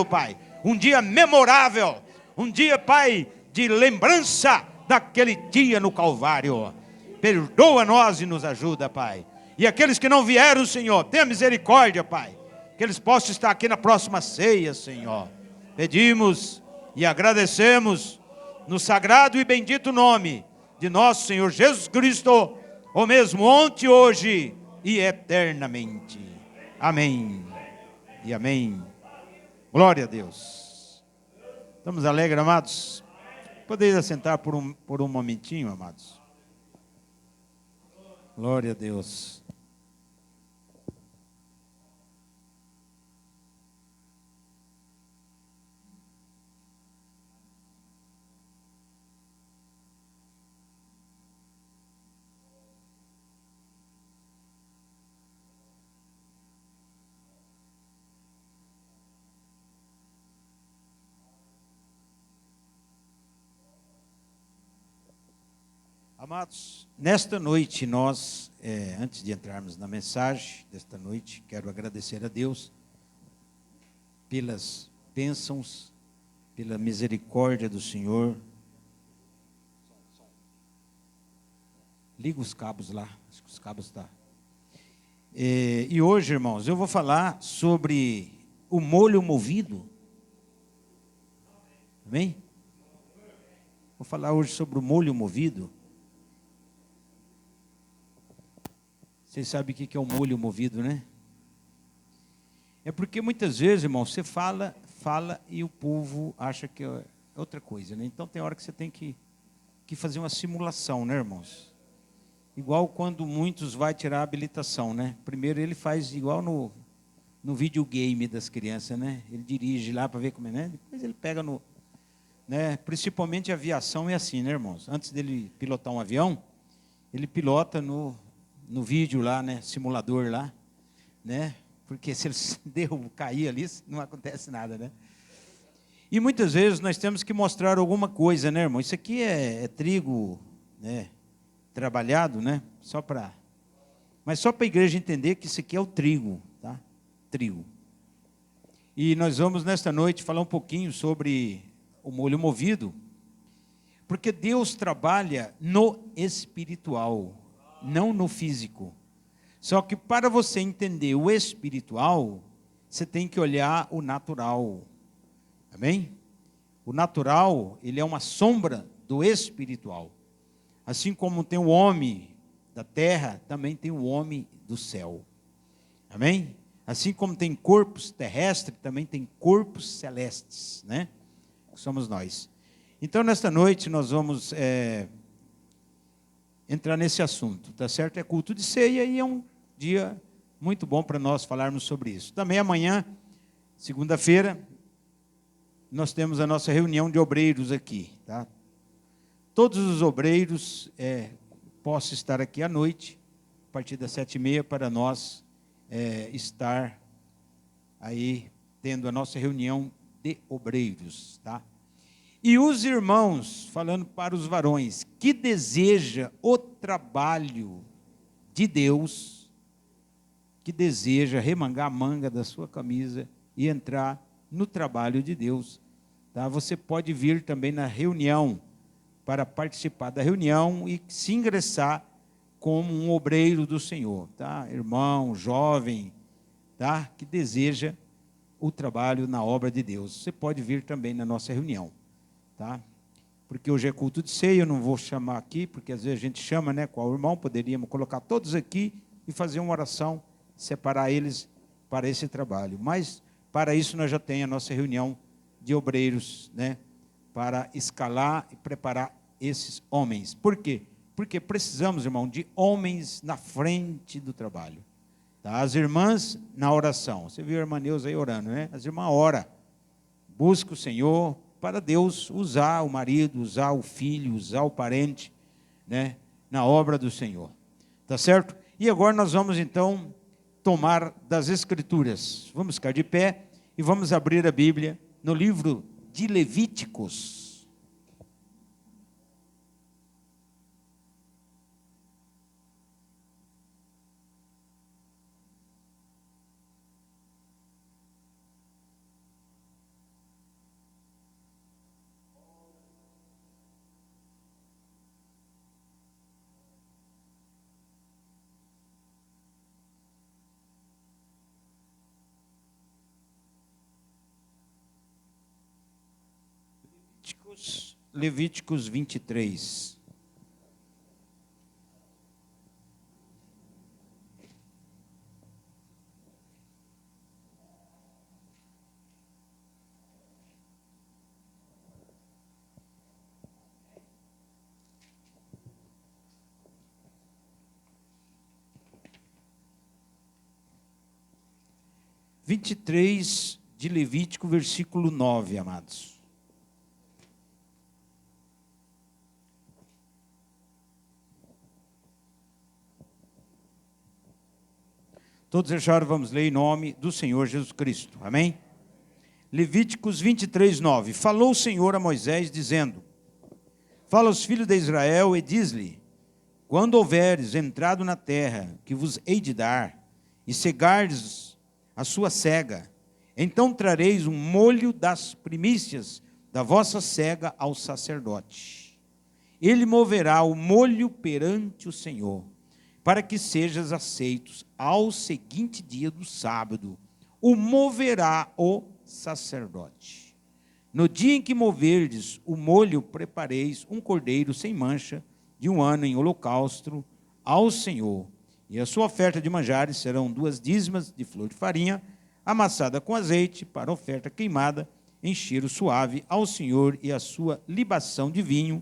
Pai, um dia memorável, um dia, Pai, de lembrança daquele dia no Calvário. Perdoa-nós e nos ajuda, Pai. E aqueles que não vieram, Senhor, tenha misericórdia, Pai, que eles possam estar aqui na próxima ceia, Senhor. Pedimos e agradecemos no sagrado e bendito nome de nosso Senhor Jesus Cristo, o mesmo ontem, hoje e eternamente. Amém e amém. Glória a Deus. Estamos alegres, amados? Podeis assentar por um momentinho, amados? Glória a Deus. Amados, nesta noite nós, antes de entrarmos na mensagem desta noite, quero agradecer a Deus pelas bênçãos, pela misericórdia do Senhor. Liga os cabos lá, acho que os cabos estão. E hoje, irmãos, eu vou falar sobre o molho movido. Amém? Vou falar hoje sobre o molho movido. Vocês sabem o que é o molho movido, né? É porque muitas vezes, irmão, você fala e o povo acha que é outra coisa, né? Então tem hora que você tem que fazer uma simulação, né, irmãos? Igual quando muitos vai tirar a habilitação, né? Primeiro ele faz igual no videogame das crianças, né? Ele dirige lá para ver como é, né? Depois ele pega né? Principalmente a aviação é assim, né, irmãos? Antes dele pilotar um avião, ele pilota no vídeo lá, né, simulador lá, né, porque se ele cair ali, não acontece nada, né. E muitas vezes nós temos que mostrar alguma coisa, né, irmão? Isso aqui é trigo, né, trabalhado, né, mas só para a igreja entender que isso aqui é o trigo, tá? Trigo. E nós vamos nesta noite falar um pouquinho sobre o molho movido, porque Deus trabalha no espiritual, não no físico. Só que para você entender o espiritual, você tem que olhar o natural. Amém? O natural, ele é uma sombra do espiritual. Assim como tem o homem da terra, também tem o homem do céu. Amém? Assim como tem corpos terrestres, também tem corpos celestes, né? Que somos nós. Então, nesta noite, nós vamos entrar nesse assunto, tá certo? É culto de ceia e é um dia muito bom para nós falarmos sobre isso. Também amanhã, segunda-feira, nós temos a nossa reunião de obreiros aqui, tá? Todos os obreiros possam estar aqui à noite, a partir das 7h30, para nós estar aí tendo a nossa reunião de obreiros, tá? E os irmãos, falando para os varões, que deseja o trabalho de Deus, que deseja remangar a manga da sua camisa e entrar no trabalho de Deus, tá? Você pode vir também na reunião, para participar da reunião e se ingressar como um obreiro do Senhor, tá? Irmão, jovem, tá? Que deseja o trabalho na obra de Deus. Você pode vir também na nossa reunião. Tá? Porque hoje é culto de ceia, eu não vou chamar aqui, porque às vezes a gente chama, né, qual irmão, poderíamos colocar todos aqui e fazer uma oração, separar eles para esse trabalho. Mas, para isso, nós já temos a nossa reunião de obreiros, né, para escalar e preparar esses homens. Por quê? Porque precisamos, irmão, de homens na frente do trabalho. Tá? As irmãs na oração. Você viu a irmã Neuza aí orando, né? As irmãs oram, buscam o Senhor, para Deus usar o marido, usar o filho, usar o parente, né, na obra do Senhor. Tá certo? E agora nós vamos então tomar das Escrituras. Vamos ficar de pé e vamos abrir a Bíblia no livro de Levíticos. Levíticos 23. De Levítico, versículo 9, amados. Todos acharam, vamos ler em nome do Senhor Jesus Cristo. Amém? Levíticos 23, 9. Falou o Senhor a Moisés, dizendo: Fala aos filhos de Israel e diz-lhe: Quando houveres entrado na terra que vos hei de dar, e cegardes a sua cega, então trareis um molho das primícias da vossa cega ao sacerdote. Ele moverá o molho perante o Senhor, para que sejas aceitos ao seguinte dia do sábado. O moverá o sacerdote. No dia em que moverdes o molho, prepareis um cordeiro sem mancha de 1 ano em holocausto ao Senhor. E a sua oferta de manjares serão 2 dízimas de flor de farinha, amassada com azeite, para oferta queimada, em cheiro suave ao Senhor, e a sua libação de vinho,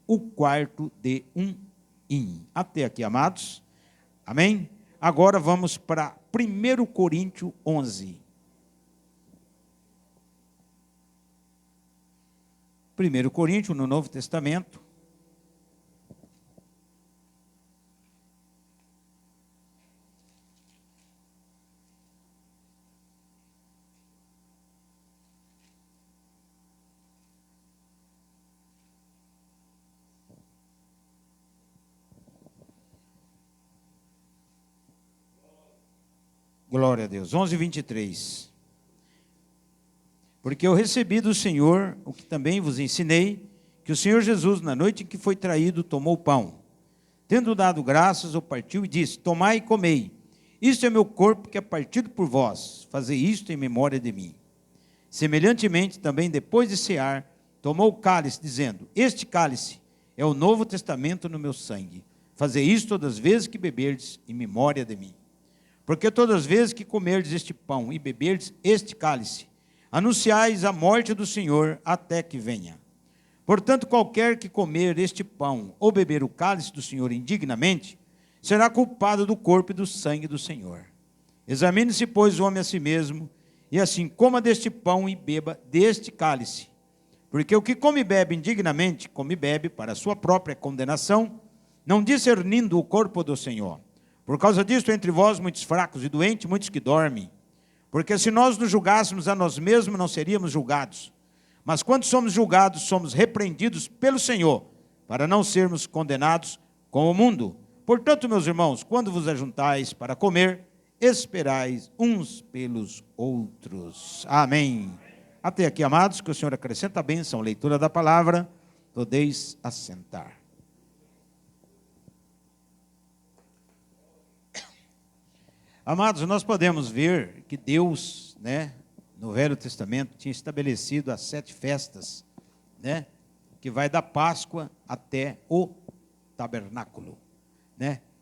o quarto de 1 hin. Até aqui, amados. Amém? Agora vamos para 1 Coríntios 11. 1 Coríntios, no Novo Testamento. Glória a Deus. 11:23. Porque eu recebi do Senhor o que também vos ensinei, que o Senhor Jesus, na noite em que foi traído, tomou o pão. Tendo dado graças, o partiu e disse: Tomai e comei. Isto é meu corpo que é partido por vós. Fazei isto em memória de mim. Semelhantemente, também depois de cear, tomou o cálice, dizendo: Este cálice é o novo testamento no meu sangue. Fazei isto todas as vezes que beberdes em memória de mim. Porque todas as vezes que comerdes este pão e beberdes este cálice, anunciais a morte do Senhor até que venha. Portanto, qualquer que comer este pão ou beber o cálice do Senhor indignamente, será culpado do corpo e do sangue do Senhor. Examine-se, pois, o homem a si mesmo, e assim coma deste pão e beba deste cálice. Porque o que come e bebe indignamente, come e bebe para a sua própria condenação, não discernindo o corpo do Senhor. Por causa disto, entre vós, muitos fracos e doentes, muitos que dormem. Porque se nós nos julgássemos a nós mesmos, não seríamos julgados. Mas quando somos julgados, somos repreendidos pelo Senhor, para não sermos condenados com o mundo. Portanto, meus irmãos, quando vos ajuntais para comer, esperais uns pelos outros. Amém. Até aqui, amados, que o Senhor acrescenta a bênção, leitura da palavra, podeis assentar. Amados, nós podemos ver que Deus, no Velho Testamento, tinha estabelecido as 7 festas, que vai da Páscoa até o tabernáculo,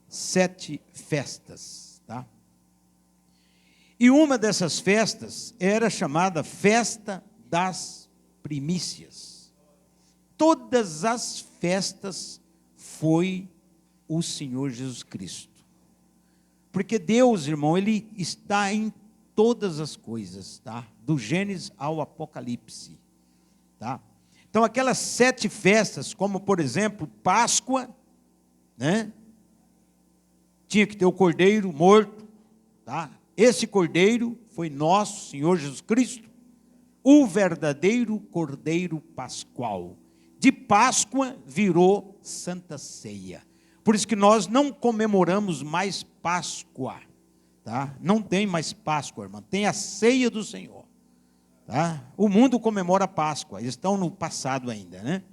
7 festas, tá? E uma dessas festas era chamada Festa das Primícias. Todas as festas foi o Senhor Jesus Cristo. Porque Deus, irmão, Ele está em todas as coisas, tá? Do Gênesis ao Apocalipse, tá? Então, aquelas 7 festas, como, por exemplo, Páscoa, tinha que ter o cordeiro morto, tá? Esse cordeiro foi nosso Senhor Jesus Cristo, o verdadeiro cordeiro pascual. De Páscoa virou Santa Ceia. Por isso que nós não comemoramos mais Páscoa, tá? Não tem mais Páscoa, irmão. Tem a ceia do Senhor, tá? O mundo comemora Páscoa, eles estão no passado ainda,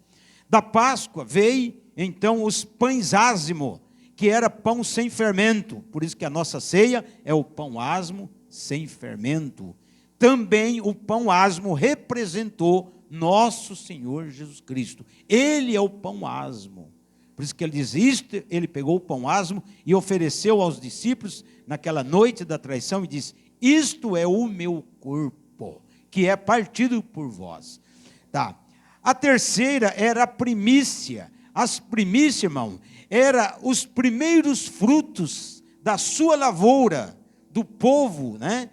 Da Páscoa veio, então, os pães ázimo, que era pão sem fermento. Por isso que a nossa ceia é o pão asmo sem fermento. Também o pão asmo representou nosso Senhor Jesus Cristo. Ele é o pão asmo. Por isso que ele diz isto, ele pegou o pão asmo e ofereceu aos discípulos naquela noite da traição e disse: isto é o meu corpo, que é partido por vós. Tá. A terceira era a primícia. As primícias, irmão, eram os primeiros frutos da sua lavoura, do povo, né?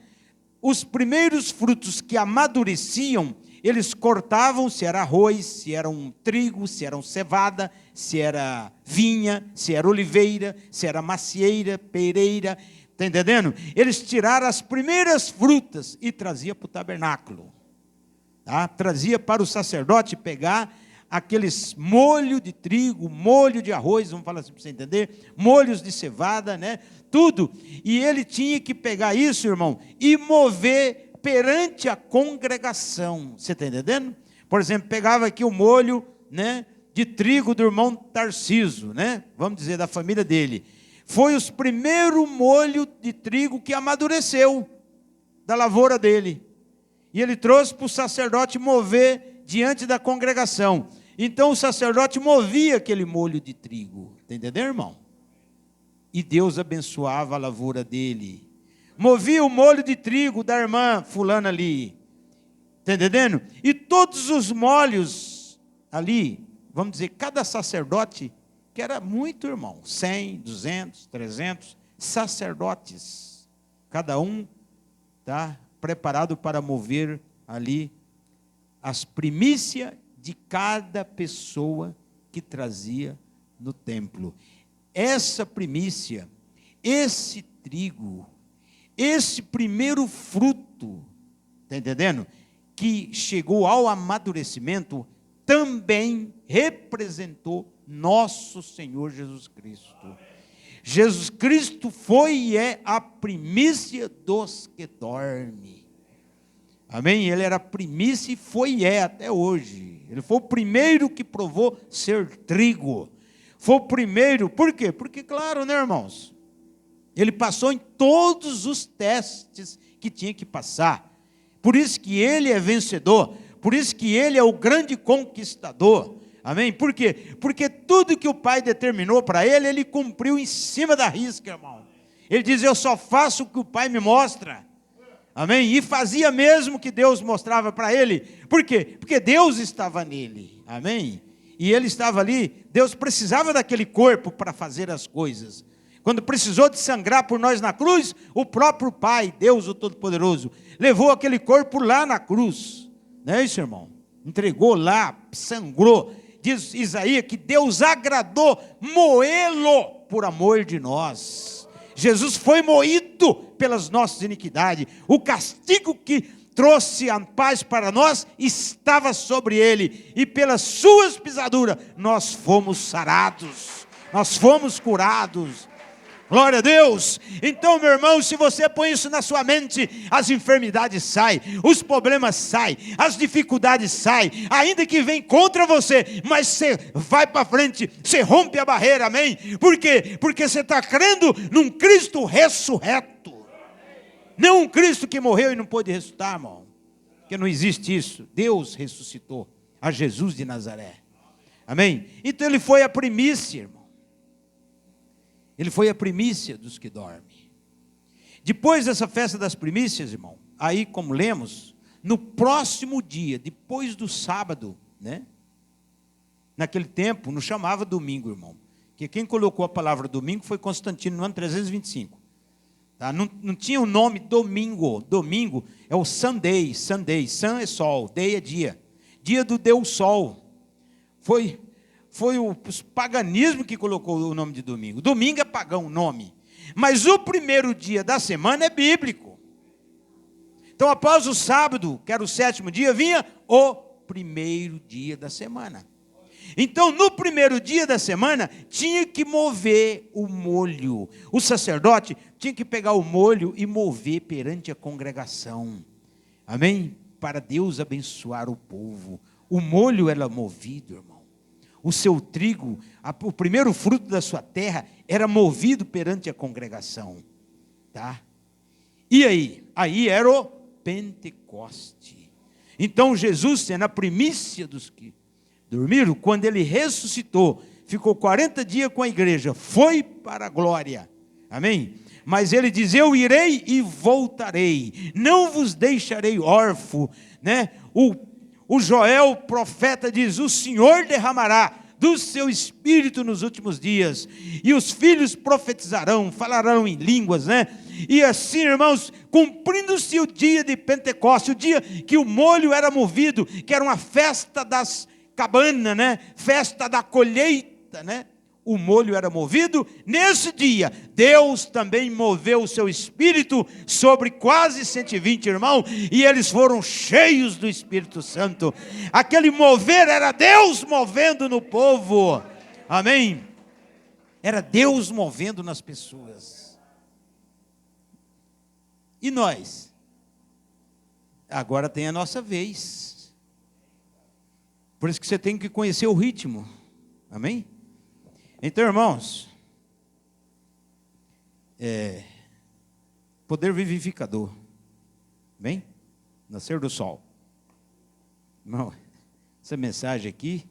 Os primeiros frutos que amadureciam, eles cortavam, se era arroz, se era um trigo, se era cevada, se era vinha, se era oliveira, se era macieira, pereira, está entendendo? Eles tiraram as primeiras frutas e traziam para o tabernáculo. Tá? Trazia para o sacerdote pegar aqueles molho de trigo, molho de arroz, vamos falar assim para você entender, molhos de cevada, né? Tudo. E ele tinha que pegar isso, irmão, e mover perante a congregação. Você está entendendo? Por exemplo, pegava aqui o molho, né, de trigo do irmão Tarciso, né? Vamos dizer, da família dele. Foi os primeiros molho de trigo que amadureceu da lavoura dele. E ele trouxe para o sacerdote mover diante da congregação. Então o sacerdote movia aquele molho de trigo. Está entendendo, irmão? E Deus abençoava a lavoura dele. Movia o molho de trigo da irmã fulana ali. Está entendendo? E todos os molhos ali, vamos dizer, cada sacerdote, que era muito, irmão, 100, 200, 300 sacerdotes. Cada um está preparado para mover ali as primícias de cada pessoa que trazia no templo. Essa primícia, esse trigo, esse primeiro fruto, está entendendo? Que chegou ao amadurecimento, também representou nosso Senhor Jesus Cristo. Jesus Cristo foi e é a primícia dos que dormem. Amém? Ele era a primícia e foi e é até hoje. Ele foi o primeiro que provou ser trigo. Foi o primeiro, por quê? Porque, claro, né, irmãos? Ele passou em todos os testes que tinha que passar. Por isso que ele é vencedor. Por isso que ele é o grande conquistador. Amém? Por quê? Porque tudo que o Pai determinou para ele, ele cumpriu em cima da risca, irmão. Ele diz: eu só faço o que o Pai me mostra. Amém? E fazia mesmo o que Deus mostrava para ele. Por quê? Porque Deus estava nele. Amém? E ele estava ali, Deus precisava daquele corpo para fazer as coisas. Quando precisou de sangrar por nós na cruz, o próprio Pai, Deus o Todo-Poderoso, levou aquele corpo lá na cruz. Não é isso, irmão? Entregou lá, sangrou. Diz Isaías que Deus agradou moê-lo por amor de nós. Jesus foi moído pelas nossas iniquidades. O castigo que trouxe a paz para nós estava sobre ele. E pelas suas pisaduras nós fomos sarados. Nós fomos curados. Glória a Deus. Então, meu irmão, se você põe isso na sua mente, as enfermidades saem, os problemas saem, as dificuldades saem, ainda que vem contra você, mas você vai para frente, você rompe a barreira, amém? Por quê? Porque você está crendo num Cristo ressurreto, não um Cristo que morreu e não pôde ressuscitar, irmão, porque não existe isso. Deus ressuscitou a Jesus de Nazaré, amém? Então ele foi a primícia, irmão. Ele foi a primícia dos que dormem. Depois dessa festa das primícias, irmão, aí como lemos, no próximo dia, depois do sábado, né? Naquele tempo, não chamava domingo, irmão. Porque quem colocou a palavra domingo foi Constantino, no ano 325. Tá? Não tinha o nome domingo. Domingo é o Sunday. Sun é sol, day é dia. Dia do Deus Sol. Foi o paganismo que colocou o nome de domingo. Domingo é pagão o nome. Mas o primeiro dia da semana é bíblico. Então, após o sábado, que era o sétimo dia, vinha o primeiro dia da semana. Então, no primeiro dia da semana, tinha que mover o molho. O sacerdote tinha que pegar o molho e mover perante a congregação. Amém? Para Deus abençoar o povo. O molho era movido, irmão. O seu trigo, o primeiro fruto da sua terra, era movido perante a congregação. Tá? E aí? Aí era o Pentecoste. Então Jesus, sendo a primícia dos que dormiram, quando ele ressuscitou, ficou 40 dias com a igreja, foi para a glória. Amém? Mas ele diz: eu irei e voltarei, não vos deixarei órfão, né? O Joel, profeta, diz: o Senhor derramará do seu Espírito nos últimos dias, e os filhos profetizarão, falarão em línguas, né? E assim, irmãos, cumprindo-se o dia de Pentecostes, o dia que o molho era movido, que era uma festa das cabanas, né? Festa da colheita, né? O molho era movido. Nesse dia, Deus também moveu o seu Espírito sobre quase 120 irmãos, e eles foram cheios do Espírito Santo. Aquele mover era Deus movendo no povo. Amém? Era Deus movendo nas pessoas. E nós? Agora tem a nossa vez. Por isso que você tem que conhecer o ritmo. Amém? Então, irmãos, poder vivificador. Bem? Nascer do sol. Irmão, essa mensagem aqui,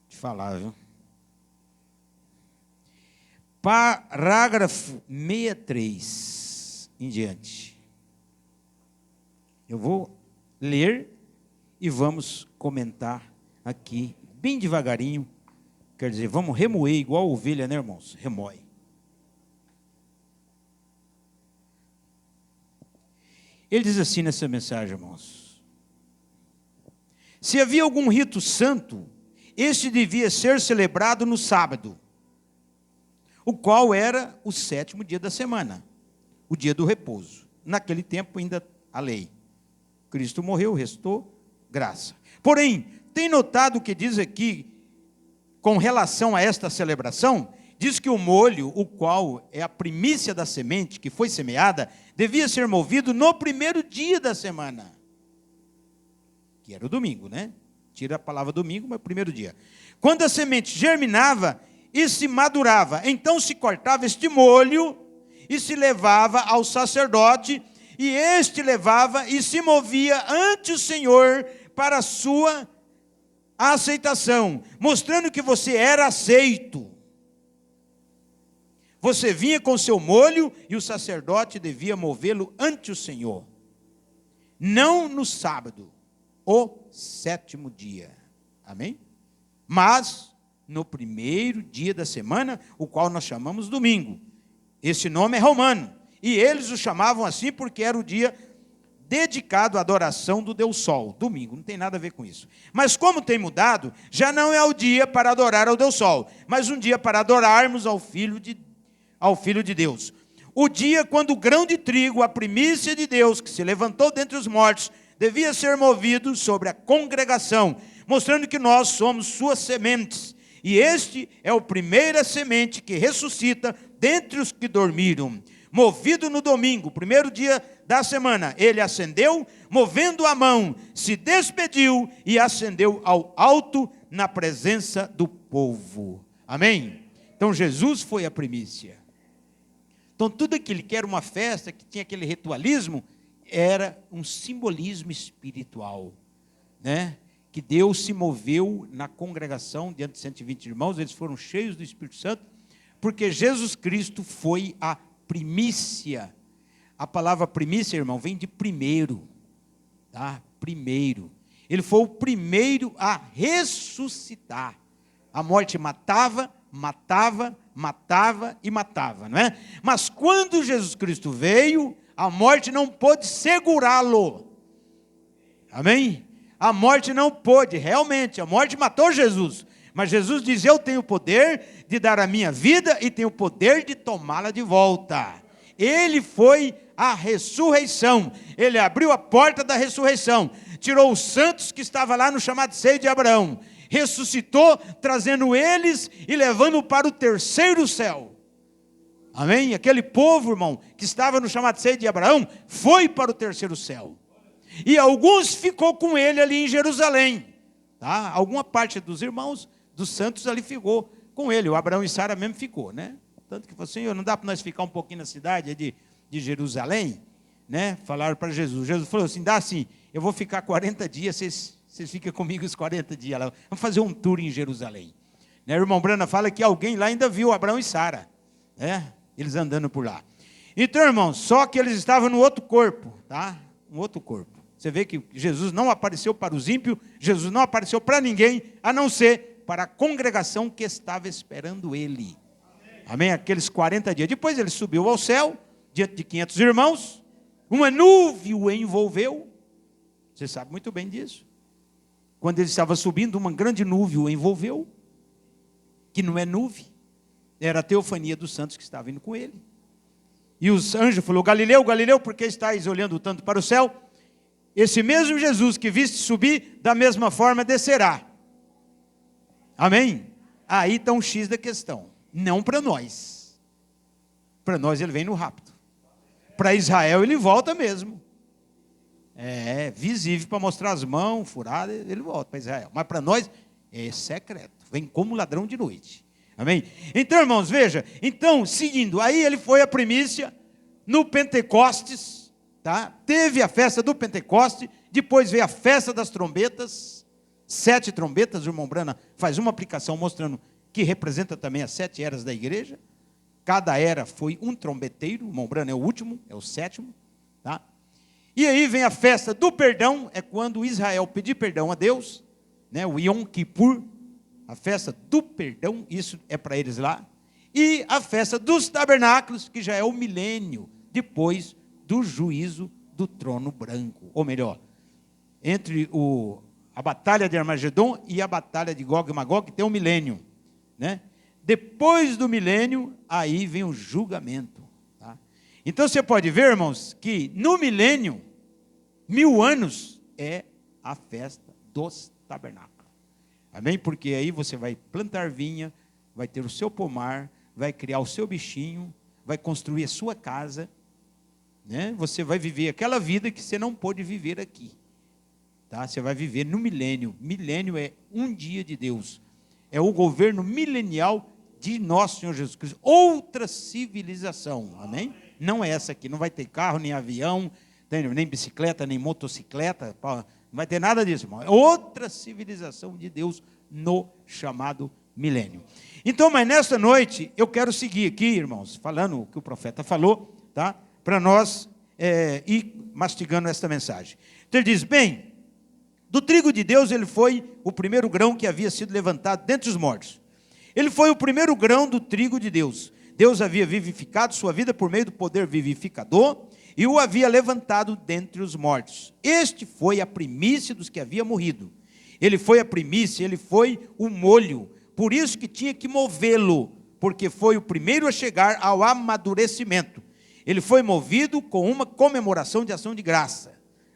te falar, viu? Parágrafo 63 em diante. Eu vou ler e vamos comentar aqui, bem devagarinho. Quer dizer, vamos remoer igual ovelha, né, irmãos? Remoe. Ele diz assim nessa mensagem, irmãos: se havia algum rito santo, este devia ser celebrado no sábado, o qual era o 7º dia da semana, o dia do repouso. Naquele tempo ainda a lei. Cristo morreu, restou graça. Porém, tem notado o que diz aqui, com relação a esta celebração? Diz que o molho, o qual é a primícia da semente que foi semeada, devia ser movido no primeiro dia da semana, que era o domingo, né? Tira a palavra domingo, mas primeiro dia. Quando a semente germinava e se madurava, então se cortava este molho e se levava ao sacerdote, e este levava e se movia ante o Senhor para a sua aceitação, mostrando que você era aceito. Você vinha com seu molho e o sacerdote devia movê-lo ante o Senhor. Não no sábado, o 7º dia. Amém? Mas no primeiro dia da semana, o qual nós chamamos domingo. Esse nome é romano. E eles o chamavam assim porque era o dia dedicado à adoração do Deus Sol. Domingo, não tem nada a ver com isso. Mas como tem mudado, já não é o dia para adorar ao Deus Sol, mas um dia para adorarmos ao Filho de Deus. O dia quando o grão de trigo, a primícia de Deus, que se levantou dentre os mortos, devia ser movido sobre a congregação, mostrando que nós somos suas sementes. E este é a primeira semente que ressuscita dentre os que dormiram. Movido no domingo, primeiro dia da semana, ele ascendeu, movendo a mão, se despediu e ascendeu ao alto na presença do povo. Amém? Então Jesus foi a primícia. Então tudo aquilo que era uma festa, que tinha aquele ritualismo, era um simbolismo espiritual, né? Que Deus se moveu na congregação, diante de 120 irmãos, eles foram cheios do Espírito Santo, porque Jesus Cristo foi a primícia. A palavra primícia, irmão, vem de primeiro, tá? Primeiro. Ele foi o primeiro a ressuscitar. A morte matava, e matava, não é? Mas quando Jesus Cristo veio, a morte não pôde segurá-lo. Amém? A morte não pôde, realmente, a morte matou Jesus. Mas Jesus diz: eu tenho o poder de dar a minha vida e tenho o poder de tomá-la de volta. Ele foi a ressurreição. Ele abriu a porta da ressurreição. Tirou os santos que estavam lá no chamado seio de Abraão. Ressuscitou, trazendo eles e levando para o terceiro céu. Amém? Aquele povo, irmão, que estava no chamado seio de Abraão, foi para o terceiro céu. E alguns ficou com ele ali em Jerusalém. Tá? Alguma parte dos irmãos, dos santos ali ficou com ele. O Abraão e Sara mesmo ficou, né? Tanto que falou: Senhor, não dá para nós ficar um pouquinho na cidade de Jerusalém? né, falaram para Jesus. Jesus falou assim, dá assim, eu vou ficar 40 dias, vocês ficam comigo os 40 dias lá. Vamos fazer um tour em Jerusalém. Né, o irmão Brana fala que alguém lá ainda viu Abraão e Sara, né, eles andando por lá. Então, irmãos, só que eles estavam no outro corpo, tá? Um outro corpo. Você vê que Jesus não apareceu para os ímpios, Jesus não apareceu para ninguém, a não ser para a congregação que estava esperando ele. Amém? Aqueles 40 dias. Depois ele subiu ao céu, diante de 500 irmãos, uma nuvem o envolveu. Você sabe muito bem disso. Quando ele estava subindo, uma grande nuvem o envolveu, que não é nuvem, era a teofania dos santos que estava indo com ele. E os anjos falaram, Galileu, Galileu, por que estáis olhando tanto para o céu? Esse mesmo Jesus que viste subir, da mesma forma descerá. Amém? Aí está um X da questão. Não para nós. Para nós ele vem no rapto. Para Israel ele volta mesmo. É visível para mostrar as mãos, furadas, ele volta para Israel. Mas para nós é secreto. Vem como ladrão de noite. Amém? Então, irmãos, veja. Então, seguindo, aí ele foi a primícia no Pentecostes, tá? Teve a festa do Pentecoste, depois veio a festa das trombetas, 7 trombetas, o irmão Brana faz uma aplicação mostrando que representa também as 7 eras da igreja. Cada era foi um trombeteiro, o irmão Brana é o último, é o 7º, tá? E aí vem a festa do perdão, é quando Israel pedir perdão a Deus, né? O Yom Kippur, a festa do perdão, isso é para eles lá. E a festa dos tabernáculos, que já é o milênio, depois do juízo do trono branco. Ou melhor, entre a batalha de Armagedon e a batalha de Gog e Magog, tem um milênio, né? Depois do milênio, aí vem o julgamento. Tá? Então você pode ver, irmãos, que no milênio, 1000 anos é a festa dos tabernáculos. Amém? Porque aí você vai plantar vinha, vai ter o seu pomar, vai criar o seu bichinho, vai construir a sua casa, né? Você vai viver aquela vida que você não pôde viver aqui. Tá? Você vai viver no milênio. Milênio é um dia de Deus. É o governo milenial de nosso Senhor Jesus Cristo. Outra civilização. Amém? Não é essa aqui. Não vai ter carro, nem avião, nem bicicleta, nem motocicleta. Não vai ter nada disso, irmão. É outra civilização de Deus no chamado milênio. Então, mas nesta noite, eu quero seguir aqui, irmãos, falando o que o profeta falou, tá? Para nós ir mastigando esta mensagem. Então ele diz, bem, do trigo de Deus ele foi o primeiro grão que havia sido levantado dentre os mortos. Ele foi o primeiro grão do trigo de Deus. Deus havia vivificado sua vida por meio do poder vivificador e o havia levantado dentre os mortos. Este foi a primícia dos que havia morrido. Ele foi a primícia, ele foi o molho. Por isso que tinha que movê-lo, porque foi o primeiro a chegar ao amadurecimento. Ele foi movido com uma comemoração de ação de graça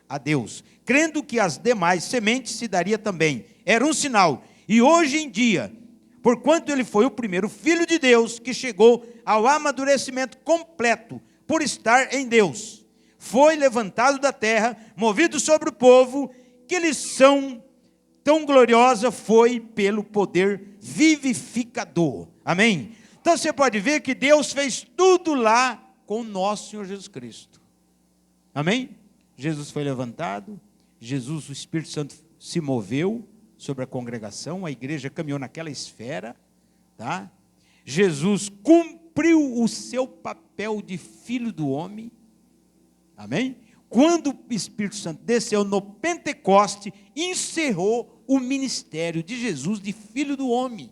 a Deus, crendo que as demais sementes se daria também. Era um sinal. E hoje em dia, porquanto ele foi o primeiro filho de Deus que chegou ao amadurecimento completo, por estar em Deus, foi levantado da terra, movido sobre o povo, que lição tão gloriosa foi pelo poder vivificador. Amém? Então você pode ver que Deus fez tudo lá com o nosso Senhor Jesus Cristo. Amém? Jesus foi levantado, Jesus, o Espírito Santo se moveu sobre a congregação, a igreja caminhou naquela esfera, tá? Jesus cumpriu o seu papel de filho do homem. Amém? Quando o Espírito Santo desceu no Pentecoste, encerrou o ministério de Jesus de filho do homem.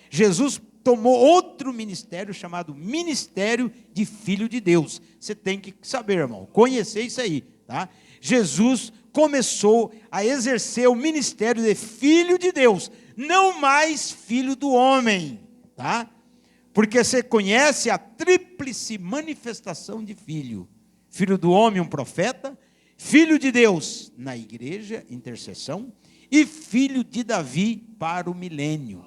Jesus tomou outro ministério chamado ministério de filho de Deus. Você tem que saber, irmão, conhecer isso aí, tá? Jesus começou a exercer o ministério de filho de Deus, não mais filho do homem, tá? Porque você conhece a tríplice manifestação de filho. Filho do homem, um profeta, filho de Deus na igreja, intercessão, e filho de Davi para o milênio.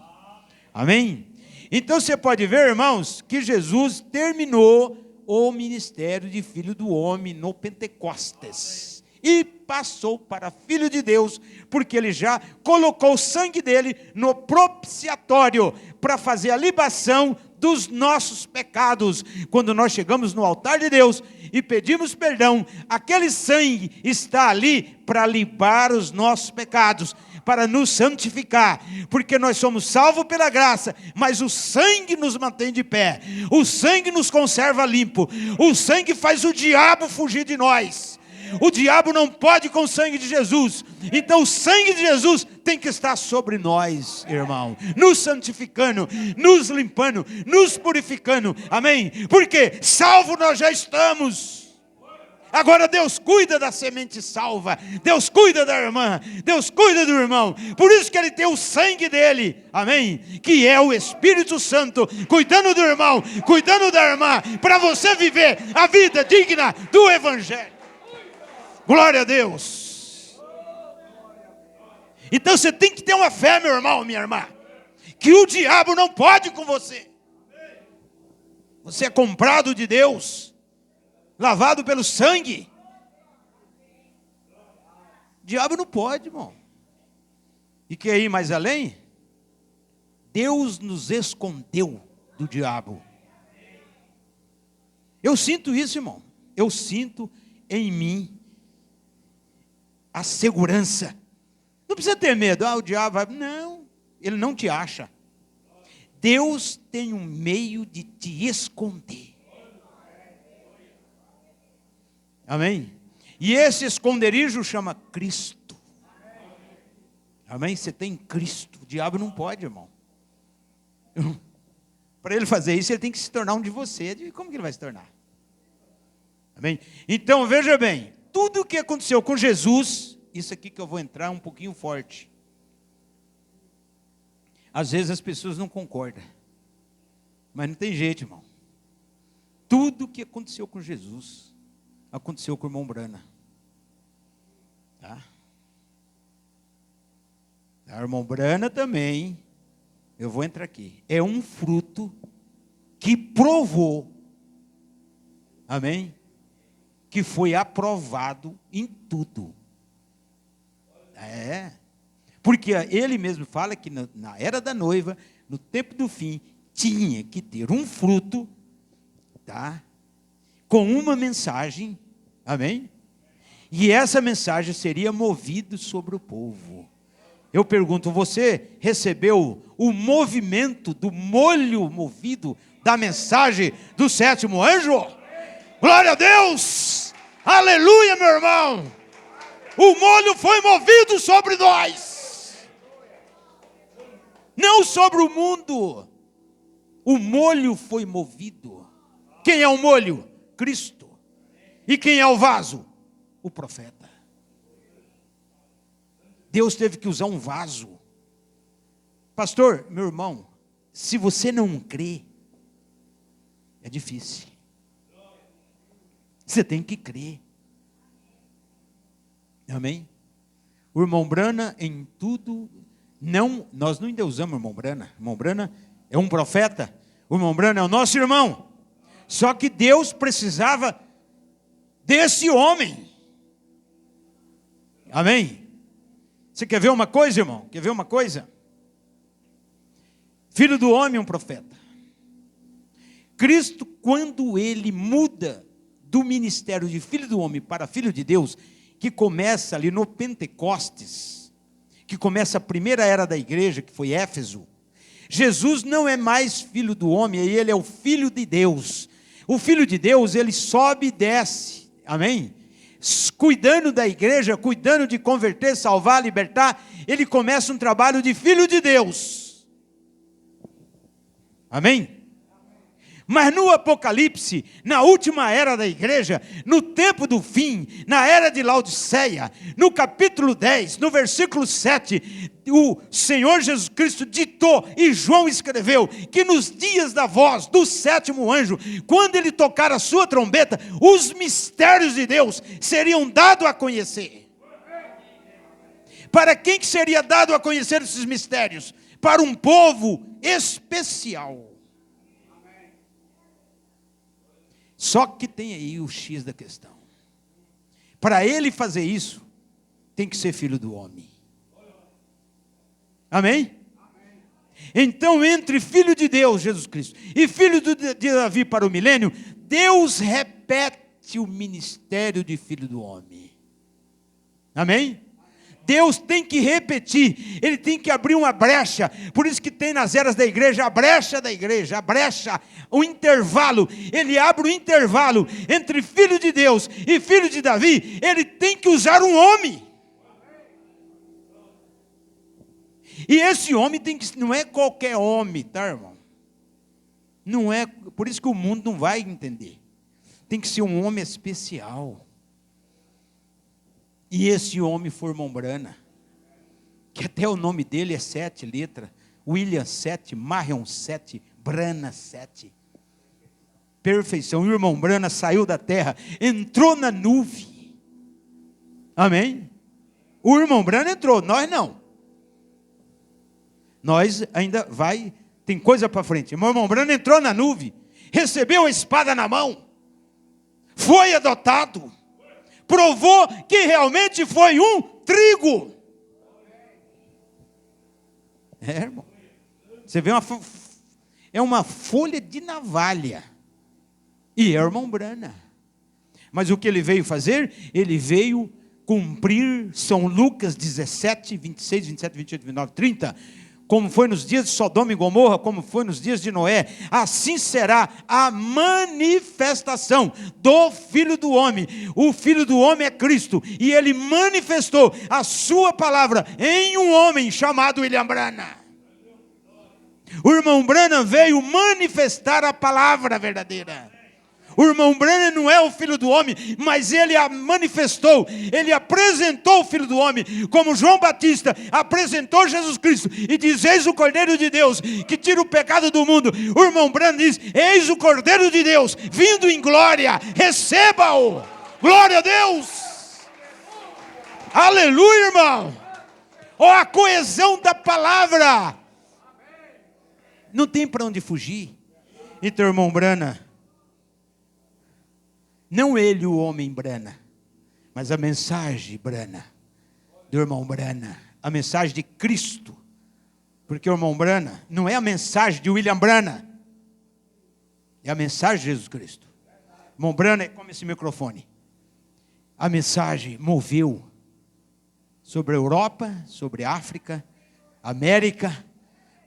Amém? Então você pode ver, irmãos, que Jesus terminou o ministério de filho do homem no Pentecostes. E passou para filho de Deus, porque ele já colocou o sangue dele no propiciatório, para fazer a libação dos nossos pecados. Quando nós chegamos no altar de Deus e pedimos perdão, aquele sangue está ali para limpar os nossos pecados, para nos santificar, porque nós somos salvos pela graça, mas o sangue nos mantém de pé, o sangue nos conserva limpo, o sangue faz o diabo fugir de nós. O diabo não pode com o sangue de Jesus. Então o sangue de Jesus tem que estar sobre nós, irmão, nos santificando, nos limpando, nos purificando, amém? Porque salvo nós já estamos. Agora Deus cuida da semente salva, Deus cuida da irmã, Deus cuida do irmão. Por isso que Ele tem o sangue dele, amém? Que é o Espírito Santo, cuidando do irmão, cuidando da irmã, para você viver a vida digna do Evangelho. Glória a Deus. Então você tem que ter uma fé, meu irmão, minha irmã, que o diabo não pode com você. Você é comprado de Deus, lavado pelo sangue. O diabo não pode, irmão. E quer ir mais além? Deus nos escondeu do diabo. Eu sinto isso, irmão. Eu sinto em mim a segurança. Não precisa ter medo. O diabo vai... Não, ele não te acha. Deus tem um meio de te esconder. Amém? E esse esconderijo chama Cristo. Amém? Você tem Cristo. O diabo não pode, irmão. Para ele fazer isso, ele tem que se tornar um de você. Como que ele vai se tornar? Amém? Então, veja bem. Tudo o que aconteceu com Jesus, isso aqui que eu vou entrar um pouquinho forte. Às vezes as pessoas não concordam. Mas não tem jeito, irmão. Tudo o que aconteceu com Jesus, aconteceu com o irmão Brana. Tá? O irmão Brana também, eu vou entrar aqui, é um fruto que provou, amém? Que foi aprovado em tudo. Porque ele mesmo fala que na era da noiva, no tempo do fim, tinha que ter um fruto, tá? Com uma mensagem, amém? E essa mensagem seria movida sobre o povo. Eu pergunto, você recebeu o movimento do molho movido da mensagem do sétimo anjo? Glória a Deus! Aleluia, meu irmão! O molho foi movido sobre nós. Não sobre o mundo. O molho foi movido. Quem é o molho? Cristo. E quem é o vaso? O profeta. Deus teve que usar um vaso. Pastor, meu irmão, se você não crê, é difícil. Você tem que crer. Amém? O irmão Brana em tudo, não, nós não endeusamos o irmão Brana. O irmão Brana é um profeta. O irmão Brana é o nosso irmão. Só que Deus precisava desse homem. Amém? Você quer ver uma coisa, irmão? Quer ver uma coisa? Filho do homem, um profeta. Cristo, quando ele muda do ministério de filho do homem para filho de Deus, que começa ali no Pentecostes, que começa a primeira era da igreja, que foi Éfeso. Jesus não é mais filho do homem, ele é o filho de Deus. O filho de Deus, ele sobe e desce, amém? Cuidando da igreja, cuidando de converter, salvar, libertar, ele começa um trabalho de filho de Deus. Amém? Mas no Apocalipse, na última era da igreja, no tempo do fim, na era de Laodiceia, no capítulo 10, no versículo 7, o Senhor Jesus Cristo ditou e João escreveu que nos dias da voz do sétimo anjo, quando ele tocar a sua trombeta, os mistérios de Deus seriam dados a conhecer. Para quem que seria dado a conhecer esses mistérios? Para um povo especial. Só que tem aí o X da questão. Para ele fazer isso, tem que ser filho do homem. Amém? Então, entre filho de Deus, Jesus Cristo, e filho de Davi para o milênio, Deus repete o ministério de filho do homem. Amém? Deus tem que repetir, Ele tem que abrir uma brecha. Por isso que tem nas eras da igreja, a brecha da igreja, a brecha, o intervalo. Ele abre o intervalo entre filho de Deus e filho de Davi. Ele tem que usar um homem. E esse homem tem que, não é qualquer homem, tá, irmão? Não é, por isso que o mundo não vai entender. Tem que ser um homem especial. E esse homem foi irmão Brana, que até o nome dele é 7 letras. William 7, Marion 7, Brana 7. Perfeição. O irmão Brana saiu da terra, entrou na nuvem. Amém? O irmão Brana entrou, nós não. Nós ainda tem coisa para frente. O irmão Brana entrou na nuvem, recebeu a espada na mão, foi adotado, provou que realmente foi um trigo. Irmão, você vê uma folha de navalha, e é o irmão Brana. Mas o que ele veio fazer? Ele veio cumprir São Lucas 17, 26, 27, 28, 29, 30, como foi nos dias de Sodoma e Gomorra, como foi nos dias de Noé, assim será a manifestação do Filho do Homem. O Filho do Homem é Cristo, e Ele manifestou a sua palavra em um homem chamado William Brana. O irmão Brana veio manifestar a palavra verdadeira. O irmão Brana não é o Filho do Homem, mas ele a manifestou, ele apresentou o Filho do Homem, como João Batista apresentou Jesus Cristo, e diz: eis o Cordeiro de Deus, que tira o pecado do mundo. O irmão Brana diz: eis o Cordeiro de Deus, vindo em glória, receba-o, glória a Deus, aleluia, irmão. Ó, a coesão da palavra, não tem para onde fugir. Então, irmão Brana, não ele, o homem Brana, mas a mensagem Brana, do irmão Brana, a mensagem de Cristo. Porque o irmão Brana não é a mensagem de William Brana, é a mensagem de Jesus Cristo. O irmão Brana é como esse microfone. A mensagem moveu sobre a Europa, sobre a África, América,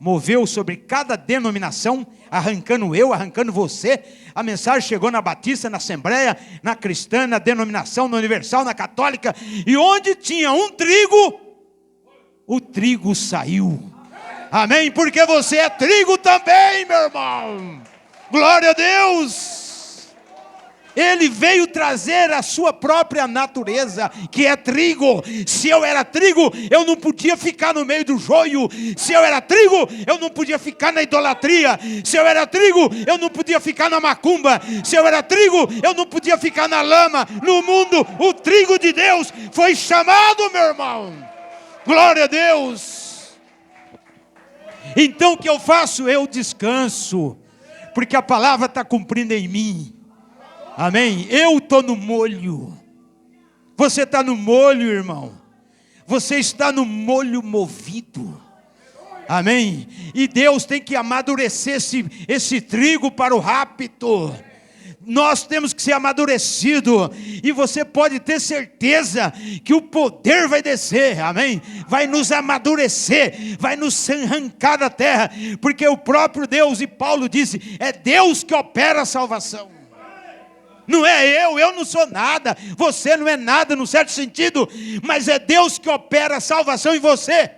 moveu sobre cada denominação, arrancando eu, arrancando você. A mensagem chegou na Batista, na Assembleia, na Cristã, na Denominação, na Universal, na Católica. E onde tinha um trigo, o trigo saiu. Amém? Porque você é trigo também, meu irmão. Glória a Deus. Ele veio trazer a sua própria natureza, que é trigo. Se eu era trigo, eu não podia ficar no meio do joio. Se eu era trigo, eu não podia ficar na idolatria. Se eu era trigo, eu não podia ficar na macumba. Se eu era trigo, eu não podia ficar na lama. No mundo, o trigo de Deus foi chamado, meu irmão. Glória a Deus. Então o que eu faço? Eu descanso, porque a palavra está cumprindo em mim. Amém? Eu estou no molho. Você está no molho, irmão. Você está no molho movido. Amém? E Deus tem que amadurecer esse trigo para o rapto. Nós temos que ser amadurecidos. E você pode ter certeza que o poder vai descer. Amém? Vai nos amadurecer. Vai nos arrancar da terra. Porque o próprio Deus, e Paulo disse, é Deus que opera a salvação. Não é eu não sou nada, você não é nada num certo sentido, mas é Deus que opera a salvação em você.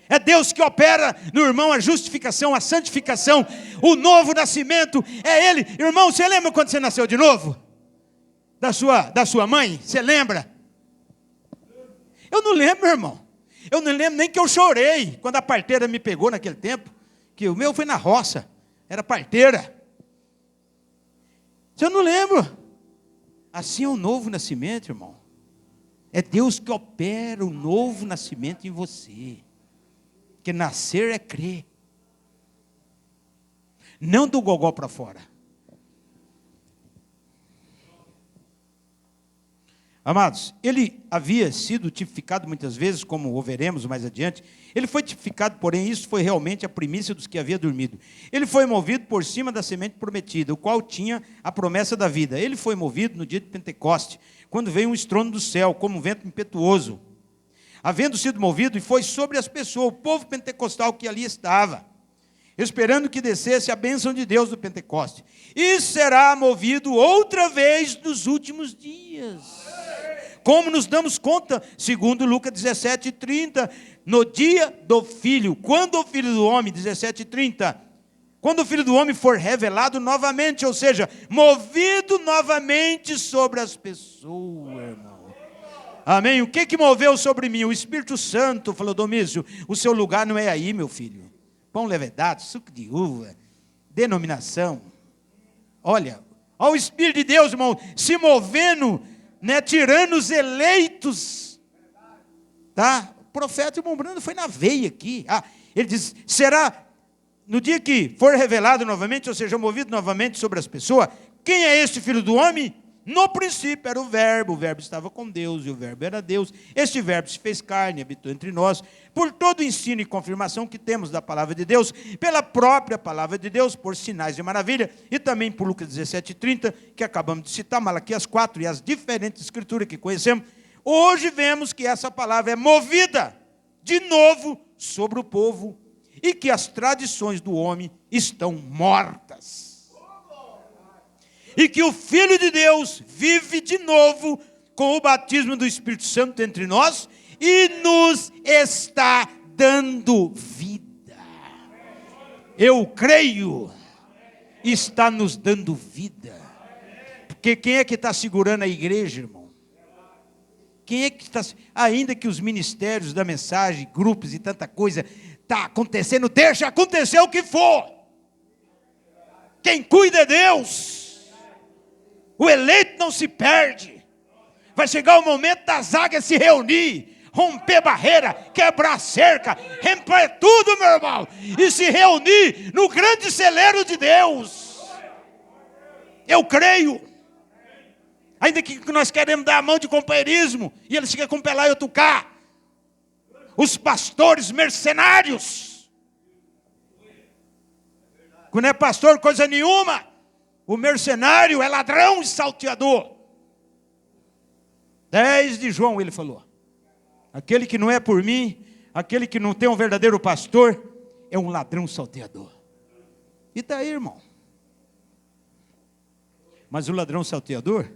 É Deus que opera no irmão a justificação, a santificação, o novo nascimento, é Ele. Irmão, você lembra quando você nasceu de novo? Da sua mãe, você lembra? Eu não lembro, irmão. Eu não lembro nem que eu chorei quando a parteira me pegou naquele tempo, que o meu foi na roça, era parteira. Eu não lembro. Assim é o novo nascimento, irmão. É Deus que opera o novo nascimento em você. Porque nascer é crer. Não do gogó para fora. Amados, ele havia sido tipificado muitas vezes, como o veremos mais adiante. Ele foi tipificado, porém, isso foi realmente a primícia dos que havia dormido. Ele foi movido por cima da semente prometida, o qual tinha a promessa da vida. Ele foi movido no dia de Pentecoste, quando veio um estrondo do céu, como um vento impetuoso. Havendo sido movido, e foi sobre as pessoas, o povo pentecostal que ali estava, esperando que descesse a bênção de Deus do Pentecoste. E será movido outra vez nos últimos dias. Como nos damos conta, segundo Lucas 17:30, no dia do Filho, quando o Filho do Homem, 17:30, quando o Filho do Homem for revelado novamente, ou seja, movido novamente sobre as pessoas, irmão. Amém? O que moveu sobre mim? O Espírito Santo, falou Domício, o seu lugar não é aí, meu filho. Pão levedado, suco de uva, denominação. Olha o Espírito de Deus, irmão, se movendo, né, tirando os eleitos, tá? O profeta, irmão Bruno, foi na veia aqui. Ele diz, será no dia que for revelado novamente, ou seja, movido novamente sobre as pessoas, quem é este Filho do Homem? No princípio era o Verbo estava com Deus, e o Verbo era Deus. Este Verbo se fez carne, habitou entre nós, por todo o ensino e confirmação que temos da palavra de Deus, pela própria palavra de Deus, por sinais de maravilha, e também por Lucas 17:30, que acabamos de citar, Malaquias 4, e as diferentes escrituras que conhecemos. Hoje vemos que essa palavra é movida de novo sobre o povo, e que as tradições do homem estão mortas. E que o Filho de Deus vive de novo com o batismo do Espírito Santo entre nós e nos está dando vida. Eu creio, está nos dando vida. Porque quem é que está segurando a igreja, irmão? Quem é que está... Ainda que os ministérios da mensagem, grupos e tanta coisa, está acontecendo, deixa acontecer o que for. Quem cuida é Deus. O eleito não se perde. Vai chegar o momento das águias se reunir, romper barreira, quebrar cerca, romper tudo, meu irmão, e se reunir no grande celeiro de Deus. Eu creio. Ainda que nós queremos dar a mão de companheirismo, e eles ficam com Pelá e eu tocar. Os pastores mercenários. Quando não é pastor, coisa nenhuma. O mercenário é ladrão e salteador. 10 de João ele falou. Aquele que não é por mim, aquele que não tem um verdadeiro pastor, é um ladrão salteador. E está aí, irmão. Mas o ladrão salteador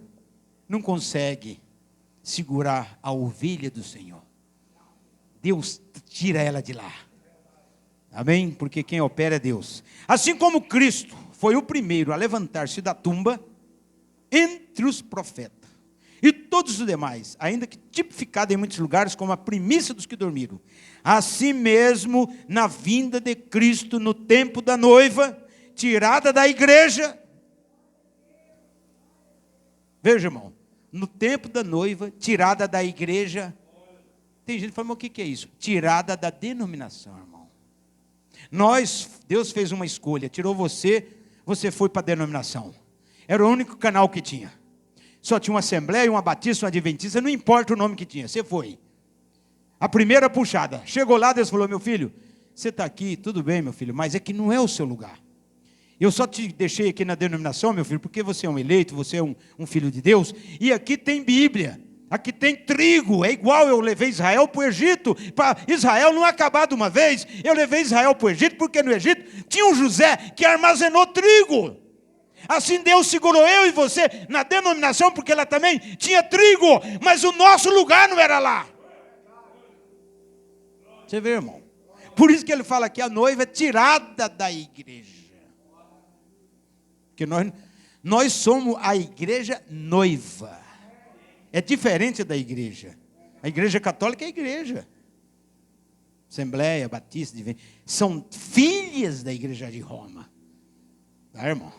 não consegue segurar a ovelha do Senhor. Deus tira ela de lá. Amém? Porque quem opera é Deus. Assim como Cristo foi o primeiro a levantar-se da tumba entre os profetas. E todos os demais, ainda que tipificado em muitos lugares como a primícia dos que dormiram. Assim mesmo, na vinda de Cristo, no tempo da noiva, tirada da igreja. Veja, irmão, no tempo da noiva, tirada da igreja. Tem gente que fala, mas o que é isso? Tirada da denominação, irmão. Deus fez uma escolha, tirou você foi para a denominação. Era o único canal que tinha. Só tinha uma assembleia, uma batista, uma adventista, não importa o nome que tinha, você foi. A primeira puxada. Chegou lá, Deus falou, meu filho, você está aqui, tudo bem, meu filho, mas é que não é o seu lugar. Eu só te deixei aqui na denominação, meu filho, porque você é um eleito, você é um filho de Deus, e aqui tem Bíblia. Aqui tem trigo, é igual eu levei Israel para o Egito, para Israel não acabar de uma vez, eu levei Israel para o Egito, porque no Egito tinha um José que armazenou trigo. Assim Deus segurou eu e você na denominação, porque ela também tinha trigo, mas o nosso lugar não era lá. Você vê, irmão? Por isso que ele fala que a noiva é tirada da igreja. Porque nós somos a igreja noiva. É diferente da igreja. A igreja católica é a igreja. Assembleia, Batista, são filhas da igreja de Roma. Tá, irmão?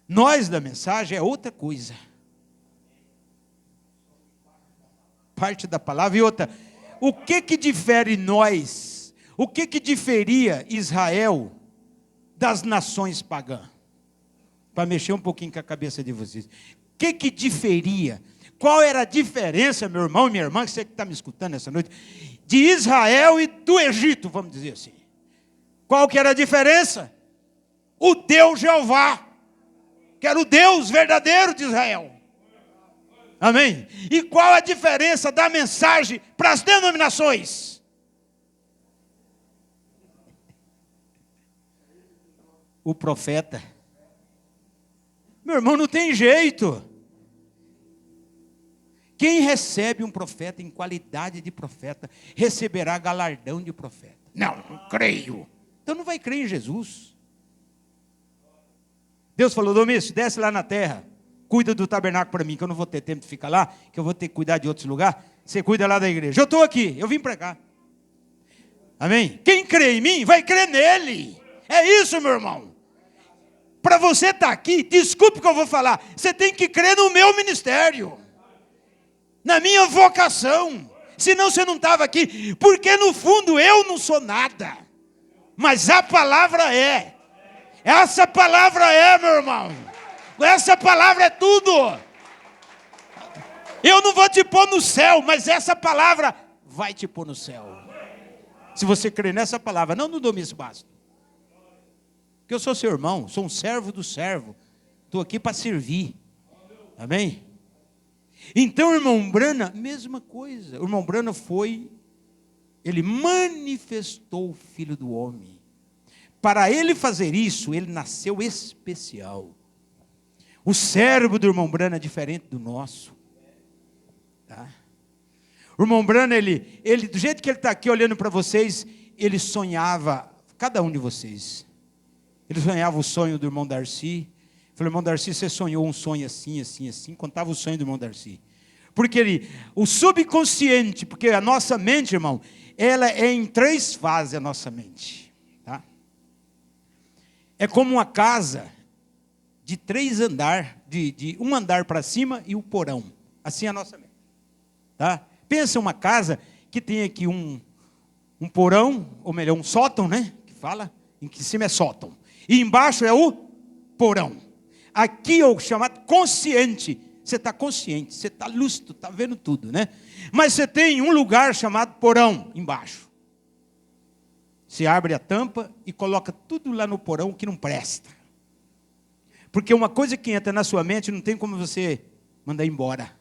Nós da mensagem é outra coisa. Parte da palavra e outra. O que difere nós? O que diferia Israel das nações pagãs? Para mexer um pouquinho com a cabeça de vocês. O que diferia? qual era a diferença, meu irmão e minha irmã, que você que está me escutando essa noite, de Israel e do Egito, vamos dizer assim. Qual que era a diferença? O Deus Jeová, que era o Deus verdadeiro de Israel. Amém? E qual a diferença da mensagem para as denominações? O profeta. Meu irmão, não tem jeito. Quem recebe um profeta em qualidade de profeta, receberá galardão de profeta. Não creio. Então não vai crer em Jesus. Deus falou, Domício, desce lá na terra, cuida do tabernáculo para mim, que eu não vou ter tempo de ficar lá, que eu vou ter que cuidar de outros lugares. Você cuida lá da igreja. Eu estou aqui, eu vim para cá. Amém? Quem crê em mim, vai crer nele. É isso, meu irmão. Para você estar aqui, desculpe o que eu vou falar, você tem que crer no meu ministério, na minha vocação, senão você não estava aqui, porque no fundo eu não sou nada, mas a palavra é, essa palavra é, meu irmão, essa palavra é tudo. Eu não vou te pôr no céu, mas essa palavra vai te pôr no céu, se você crer nessa palavra, não no Domício Bastos, porque eu sou seu irmão, sou um servo do servo, estou aqui para servir, amém? Então, o irmão Brana, mesma coisa. O irmão Brana ele manifestou o Filho do Homem. Para ele fazer isso, ele nasceu especial. O cérebro do irmão Brana é diferente do nosso. Tá? O irmão Brana, ele, do jeito que ele está aqui olhando para vocês, ele sonhava, cada um de vocês. Ele sonhava o sonho do irmão Darcy. Falei, irmão Darcy, você sonhou um sonho assim, assim, assim. Contava o sonho do irmão Darcy. Porque o subconsciente, porque a nossa mente, irmão, ela é em 3 fases, a nossa mente. Tá? É como uma casa de 3 andares, de um andar para cima e o porão. Assim é a nossa mente. Tá? Pensa uma casa que tem aqui um porão, ou melhor, um sótão, né? Que fala, em que cima é sótão. E embaixo é o porão. Aqui é o chamado consciente. Você está consciente, você está lúcido, está vendo tudo, né? Mas você tem um lugar chamado porão, embaixo. Você abre a tampa e coloca tudo lá no porão que não presta. Porque uma coisa que entra na sua mente, não tem como você mandar embora.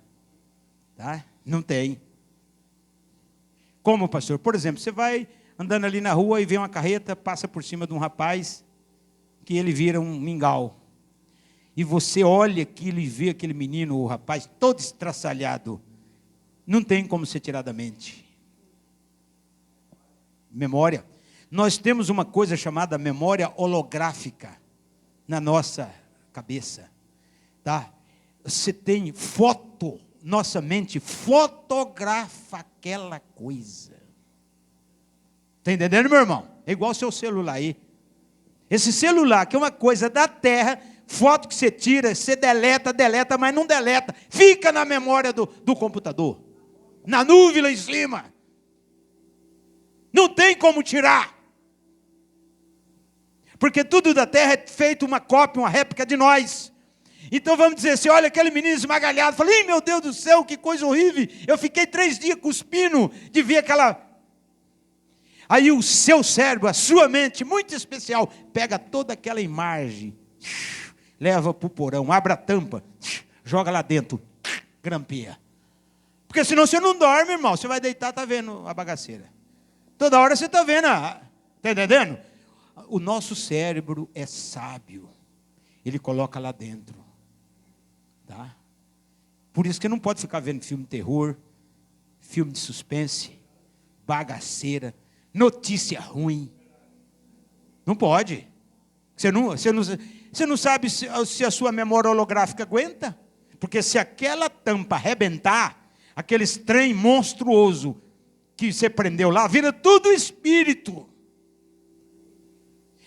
Tá? Não tem. Como, pastor? Por exemplo, você vai andando ali na rua e vê uma carreta, passa por cima de um rapaz, que ele vira um mingau. E você olha aquilo e vê aquele menino, o rapaz, todo estraçalhado. Não tem como você tirar da mente. Memória. Nós temos uma coisa chamada memória holográfica na nossa cabeça. Tá? Você tem foto, nossa mente fotografa aquela coisa. Está entendendo, meu irmão? É igual o seu celular aí. Esse celular, que é uma coisa da terra, foto que você tira, você deleta, mas não deleta. Fica na memória do computador. Na nuvem lá em cima. Não tem como tirar. Porque tudo da terra é feito uma cópia, uma réplica de nós. Então vamos dizer assim, olha aquele menino esmagalhado. Falei, meu Deus do céu, que coisa horrível. Eu fiquei 3 dias cuspindo de ver aquela... Aí o seu cérebro, a sua mente, muito especial, pega toda aquela imagem, leva para o porão, abre a tampa, joga lá dentro, grampeia. Porque senão você não dorme, irmão. Você vai deitar, está vendo a bagaceira. Toda hora você está vendo, está entendendo? O nosso cérebro é sábio. Ele coloca lá dentro. Tá? Por isso que não pode ficar vendo filme de terror, filme de suspense, bagaceira, notícia ruim. Não pode. Você não sabe se a sua memória holográfica aguenta. Porque se aquela tampa arrebentar, aquele trem monstruoso que você prendeu lá, vira tudo espírito.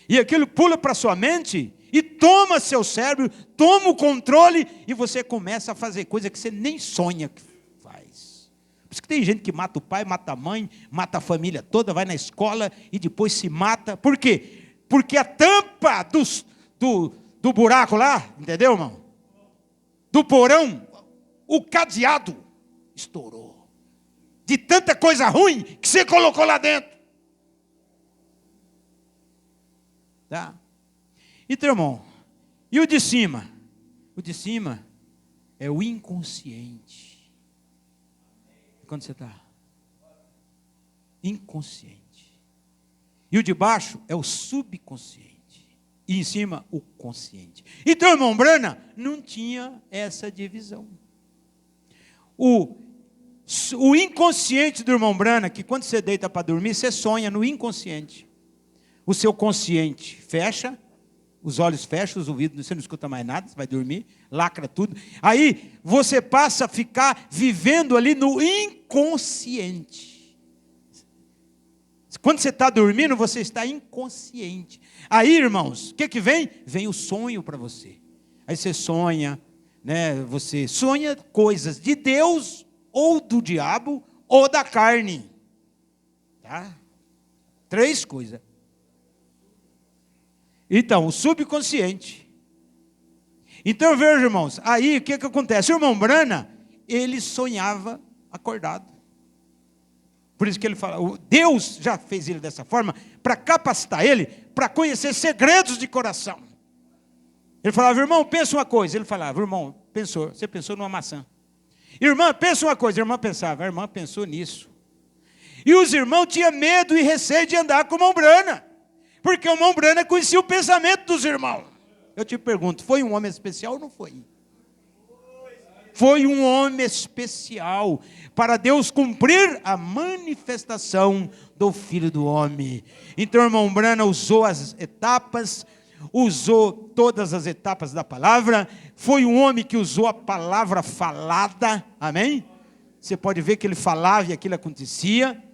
E aquilo pula para sua mente e toma seu cérebro, toma o controle e você começa a fazer coisa que você nem sonha que faz. Por isso que tem gente que mata o pai, mata a mãe, mata a família toda, vai na escola e depois se mata. Por quê? Porque a tampa do buraco lá, entendeu, irmão? Do porão, o cadeado estourou. De tanta coisa ruim que você colocou lá dentro. Tá? Então, irmão, e o de cima? O de cima é o inconsciente. Quando você está? Inconsciente. E o de baixo é o subconsciente. E em cima, o consciente. Então, irmão Brana, não tinha essa divisão. O inconsciente do irmão Brana, que quando você deita para dormir, você sonha no inconsciente. O seu consciente fecha, os olhos fecham, os ouvidos, você não escuta mais nada, você vai dormir, lacra tudo. Aí você passa a ficar vivendo ali no inconsciente. Quando você está dormindo, você está inconsciente. Aí, irmãos, o que vem? Vem o sonho para você. Aí você sonha, né? Você sonha coisas de Deus, ou do diabo, ou da carne. Tá? 3 coisas. Então, o subconsciente. Então, veja, irmãos, aí o que acontece? O irmão Brana, ele sonhava acordado. Por isso que ele fala, Deus já fez ele dessa forma, para capacitar ele, para conhecer segredos de coração. Ele falava, irmão, pensa uma coisa. Ele falava, irmão, você pensou numa maçã. Irmã, pensa uma coisa. A irmã pensava, a irmã pensou nisso. E os irmãos tinham medo e receio de andar com o irmão Brana, porque o irmão Brana conhecia o pensamento dos irmãos. Eu te pergunto, foi um homem especial ou não foi? Foi um homem especial para Deus cumprir a manifestação do Filho do Homem. Então o irmão Brana usou as etapas, usou todas as etapas da palavra. Foi um homem que usou a palavra falada, amém? Você pode ver que ele falava e aquilo acontecia.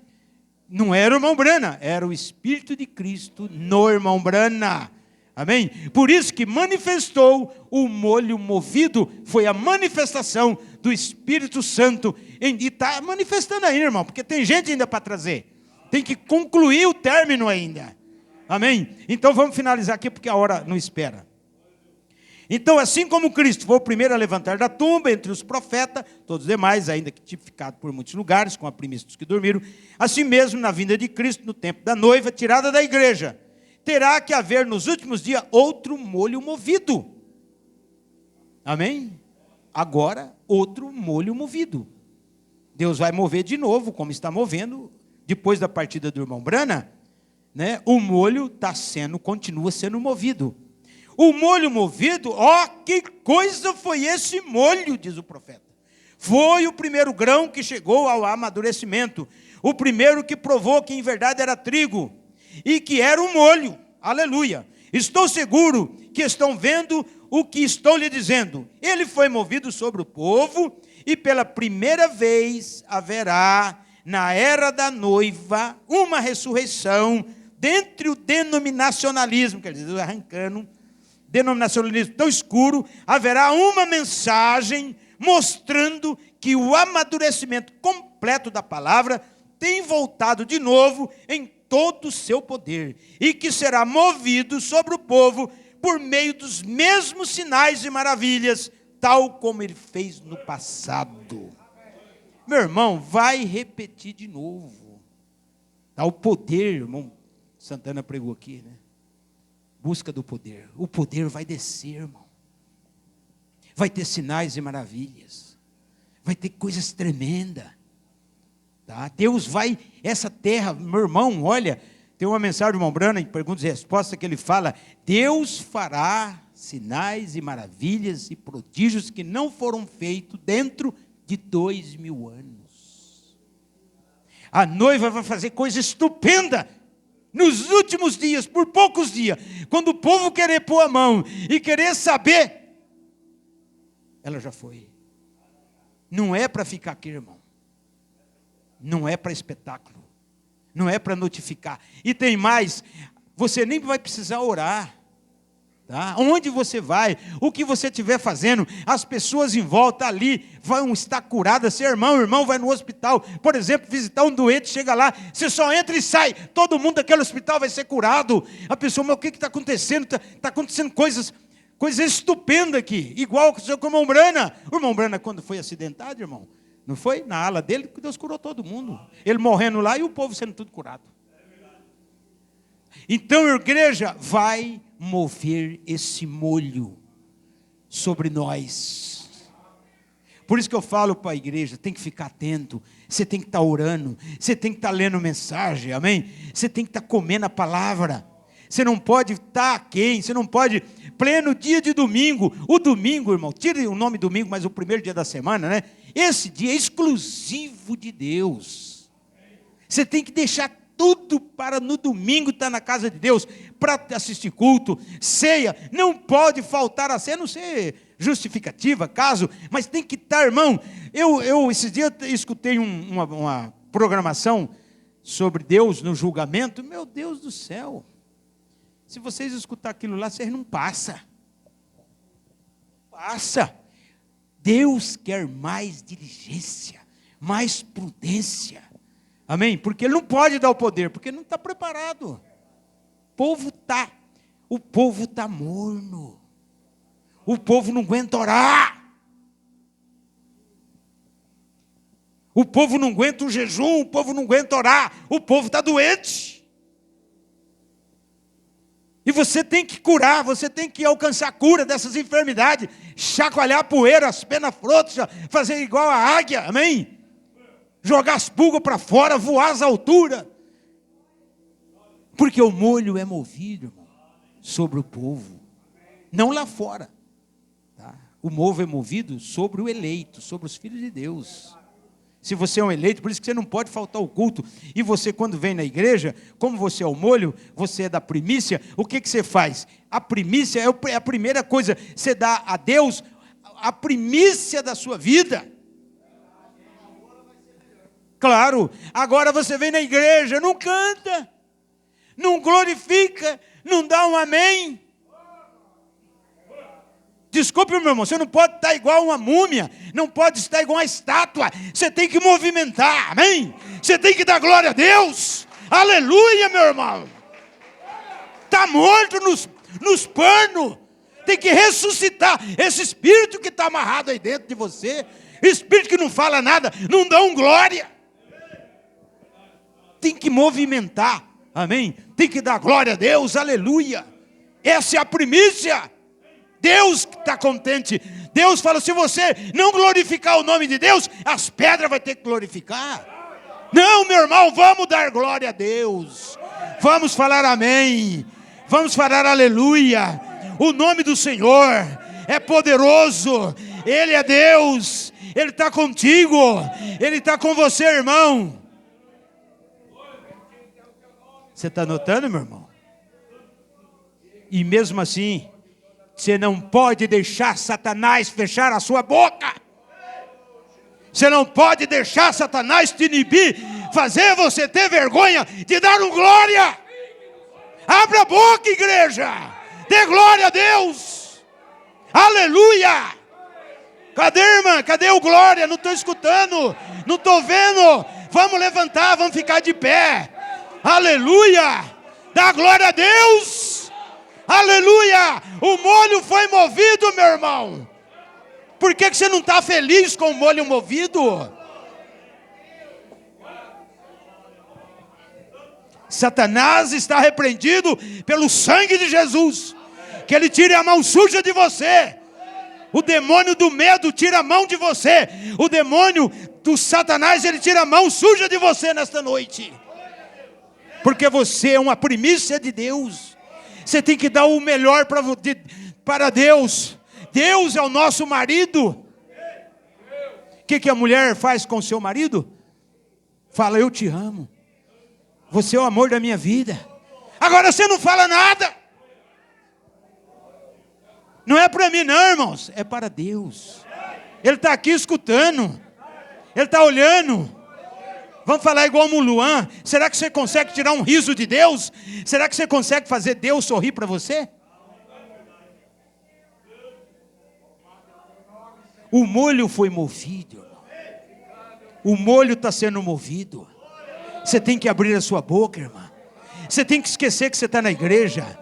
Não era o irmão Brana, era o Espírito de Cristo no irmão Brana. Amém? Por isso que manifestou o molho movido, foi a manifestação do Espírito Santo. E está manifestando ainda, irmão, porque tem gente ainda para trazer. Tem que concluir o término ainda. Amém? Então vamos finalizar aqui, porque a hora não espera. Então, assim como Cristo foi o primeiro a levantar da tumba, entre os profetas, todos os demais, ainda que tipificados por muitos lugares, com a primícia dos que dormiram, assim mesmo, na vinda de Cristo, no tempo da noiva, tirada da igreja, terá que haver nos últimos dias outro molho movido. Amém? Agora, outro molho movido. Deus vai mover de novo, como está movendo, depois da partida do irmão Brana, né? O molho continua sendo movido. O molho movido, que coisa foi esse molho, diz o profeta. Foi o primeiro grão que chegou ao amadurecimento, o primeiro que provou que em verdade era trigo, e que era um molho, aleluia. Estou seguro que estão vendo o que estou lhe dizendo. Ele foi movido sobre o povo, e pela primeira vez haverá, na era da noiva, uma ressurreição, dentre o denominacionalismo, quer dizer, arrancando, denominacionalismo tão escuro, haverá uma mensagem mostrando que o amadurecimento completo da palavra tem voltado de novo em todo o seu poder, e que será movido sobre o povo por meio dos mesmos sinais e maravilhas, tal como ele fez no passado. Meu irmão, vai repetir de novo. Tá, o poder, irmão Santana pregou aqui, né? Busca do poder. O poder vai descer, irmão. Vai ter sinais e maravilhas. Vai ter coisas tremendas. Tá? Deus vai, essa terra, meu irmão, olha, tem uma mensagem do irmão Brana, em perguntas e respostas, que ele fala, Deus fará sinais e maravilhas e prodígios que não foram feitos dentro de 2000 anos. A noiva vai fazer coisa estupenda nos últimos dias, por poucos dias, quando o povo querer pôr a mão e querer saber, ela já foi. Não é para ficar aqui, irmão. Não é para espetáculo. Não é para notificar. E tem mais, você nem vai precisar orar. Tá? Onde você vai, o que você estiver fazendo, as pessoas em volta ali vão estar curadas. Seu irmão, o irmão vai no hospital, por exemplo, visitar um doente, chega lá, você só entra e sai, todo mundo daquele hospital vai ser curado. A pessoa, mas o que está acontecendo? Está acontecendo coisas Coisa estupenda aqui. Igual com o irmão Brana. O irmão Brana, quando foi acidentado, irmão, não foi? Na ala dele, Deus curou todo mundo. Ele morrendo lá e o povo sendo tudo curado. Então, a igreja vai mover esse molho sobre nós. Por isso que eu falo para a igreja, tem que ficar atento. Você tem que estar orando. Você tem que estar lendo mensagem, amém? Você tem que estar comendo a palavra. Você não pode estar aquém, você não pode... Pleno dia de domingo. O domingo, irmão, tire o nome domingo, mas o primeiro dia da semana, né? Esse dia é exclusivo de Deus. Você tem que deixar tudo para no domingo estar na casa de Deus, para assistir culto, ceia. Não pode faltar a ceia, não ser justificativa, caso, mas tem que estar, irmão. Eu esses dias escutei uma programação sobre Deus no julgamento. Meu Deus do céu. Se vocês escutar aquilo lá, vocês não passam. Passa. Deus quer mais diligência, mais prudência. Amém? Porque Ele não pode dar o poder, porque Ele não está preparado. O povo está morno. O povo não aguenta orar. O povo não aguenta o jejum, o povo não aguenta orar. O povo está doente. E você tem que curar, você tem que alcançar a cura dessas enfermidades, chacoalhar a poeira, as penas frouxas, fazer igual a águia, amém? Jogar as pulgas para fora, voar às alturas. Porque o molho é movido, irmão, sobre o povo, não lá fora. Tá? O molho é movido sobre o eleito, sobre os filhos de Deus. Se você é um eleito, por isso que você não pode faltar o culto. E você, quando vem na igreja, como você é o molho, você é da primícia, o que você faz? A primícia é a primeira coisa, você dá a Deus a primícia da sua vida. Claro, agora você vem na igreja, não canta, não glorifica, não dá um amém. Desculpe, meu irmão, você não pode estar igual uma múmia, não pode estar igual uma estátua, você tem que movimentar, amém? Você tem que dar glória a Deus, aleluia, meu irmão. Está morto nos panos, tem que ressuscitar. Esse espírito que está amarrado aí dentro de você, espírito que não fala nada, não dá um glória. Tem que movimentar, amém? Tem que dar glória a Deus, aleluia. Essa é a primícia. Deus está contente. Deus fala, se você não glorificar o nome de Deus, as pedras vão ter que glorificar. Não, meu irmão, vamos dar glória a Deus. Vamos falar amém. Vamos falar aleluia. O nome do Senhor é poderoso. Ele é Deus. Ele está contigo. Ele está com você, irmão. Você está notando, meu irmão? E mesmo assim, você não pode deixar Satanás fechar a sua boca. Você não pode deixar Satanás te inibir, fazer você ter vergonha de dar um glória. Abra a boca, igreja. Dê glória a Deus. Aleluia. Cadê, irmã? Cadê o glória? Não estou escutando. Não estou vendo. Vamos levantar, vamos ficar de pé. Aleluia. Dá glória a Deus. Aleluia! O molho foi movido, meu irmão. Por que você não está feliz com o molho movido? Satanás está repreendido pelo sangue de Jesus. Que ele tire a mão suja de você. O demônio do medo tira a mão de você. O demônio do Satanás, ele tira a mão suja de você nesta noite. Porque você é uma primícia de Deus. Você tem que dar o melhor para Deus. Deus é o nosso marido. O que a mulher faz com o seu marido? Fala, eu te amo. Você é o amor da minha vida. Agora você não fala nada. Não é para mim não, irmãos. É para Deus. Ele está aqui escutando. Ele está olhando. Vamos falar igual o Luan. Será que você consegue tirar um riso de Deus? Será que você consegue fazer Deus sorrir para você? O molho foi movido. O molho está sendo movido. Você tem que abrir a sua boca, irmã. Você tem que esquecer que você está na igreja.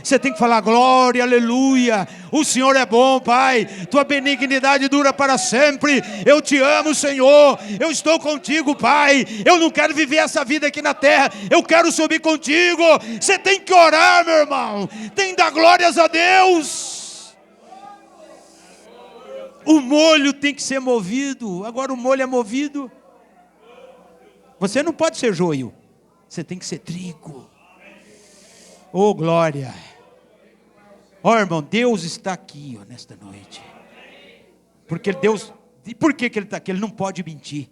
Você tem que falar: glória, aleluia, o Senhor é bom, Pai, tua benignidade dura para sempre, eu te amo, Senhor, eu estou contigo, Pai, eu não quero viver essa vida aqui na terra, eu quero subir contigo. Você tem que orar, meu irmão, tem que dar glórias a Deus. O molho tem que ser movido. Agora o molho é movido. Você não pode ser joio, você tem que ser trigo. Oh, glória. Ó, irmão, Deus está aqui, ó, nesta noite. Porque Deus, por que Ele está aqui? Ele não pode mentir.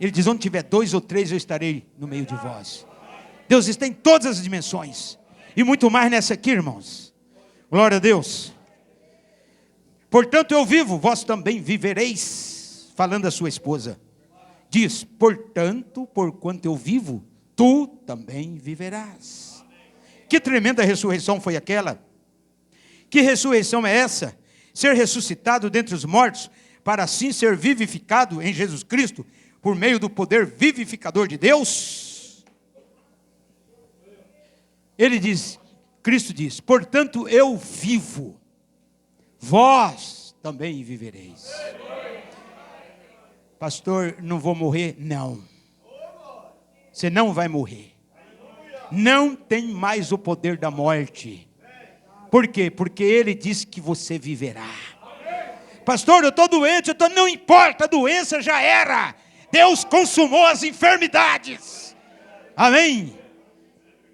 Ele diz: onde tiver 2 ou 3, eu estarei no meio de vós. Deus está em todas as dimensões. E muito mais nessa aqui, irmãos. Glória a Deus. Portanto eu vivo, vós também vivereis. Falando à sua esposa. Diz: portanto, porquanto eu vivo, tu também viverás. Que tremenda ressurreição foi aquela? Que ressurreição é essa? Ser ressuscitado dentre os mortos, para assim ser vivificado em Jesus Cristo, por meio do poder vivificador de Deus. Ele diz, Cristo diz: portanto eu vivo, vós também vivereis. Pastor, não vou morrer? Não. Você não vai morrer. Não tem mais o poder da morte. Por quê? Porque Ele disse que você viverá. Pastor, eu estou doente, não importa, a doença já era. Deus consumou as enfermidades. Amém?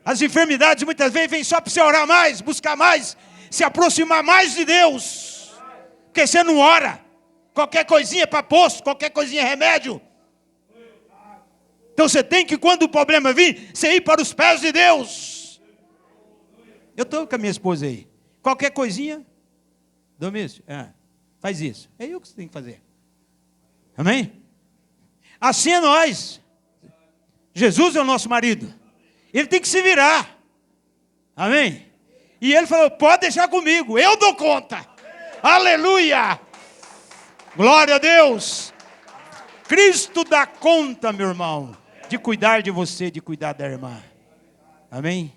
As enfermidades muitas vezes vêm só para você orar mais, buscar mais, se aproximar mais de Deus. Porque você não ora. Qualquer coisinha é para posto, qualquer coisinha é remédio. Então você tem que, quando o problema vir, você ir para os pés de Deus. Eu estou com a minha esposa aí. Qualquer coisinha, Domício, faz isso. É eu que você tem que fazer. Amém? Assim é nós. Jesus é o nosso marido. Ele tem que se virar. Amém? E ele falou: pode deixar comigo, eu dou conta. Aleluia! Glória a Deus! Cristo dá conta, meu irmão, de cuidar de você, de cuidar da irmã. Amém?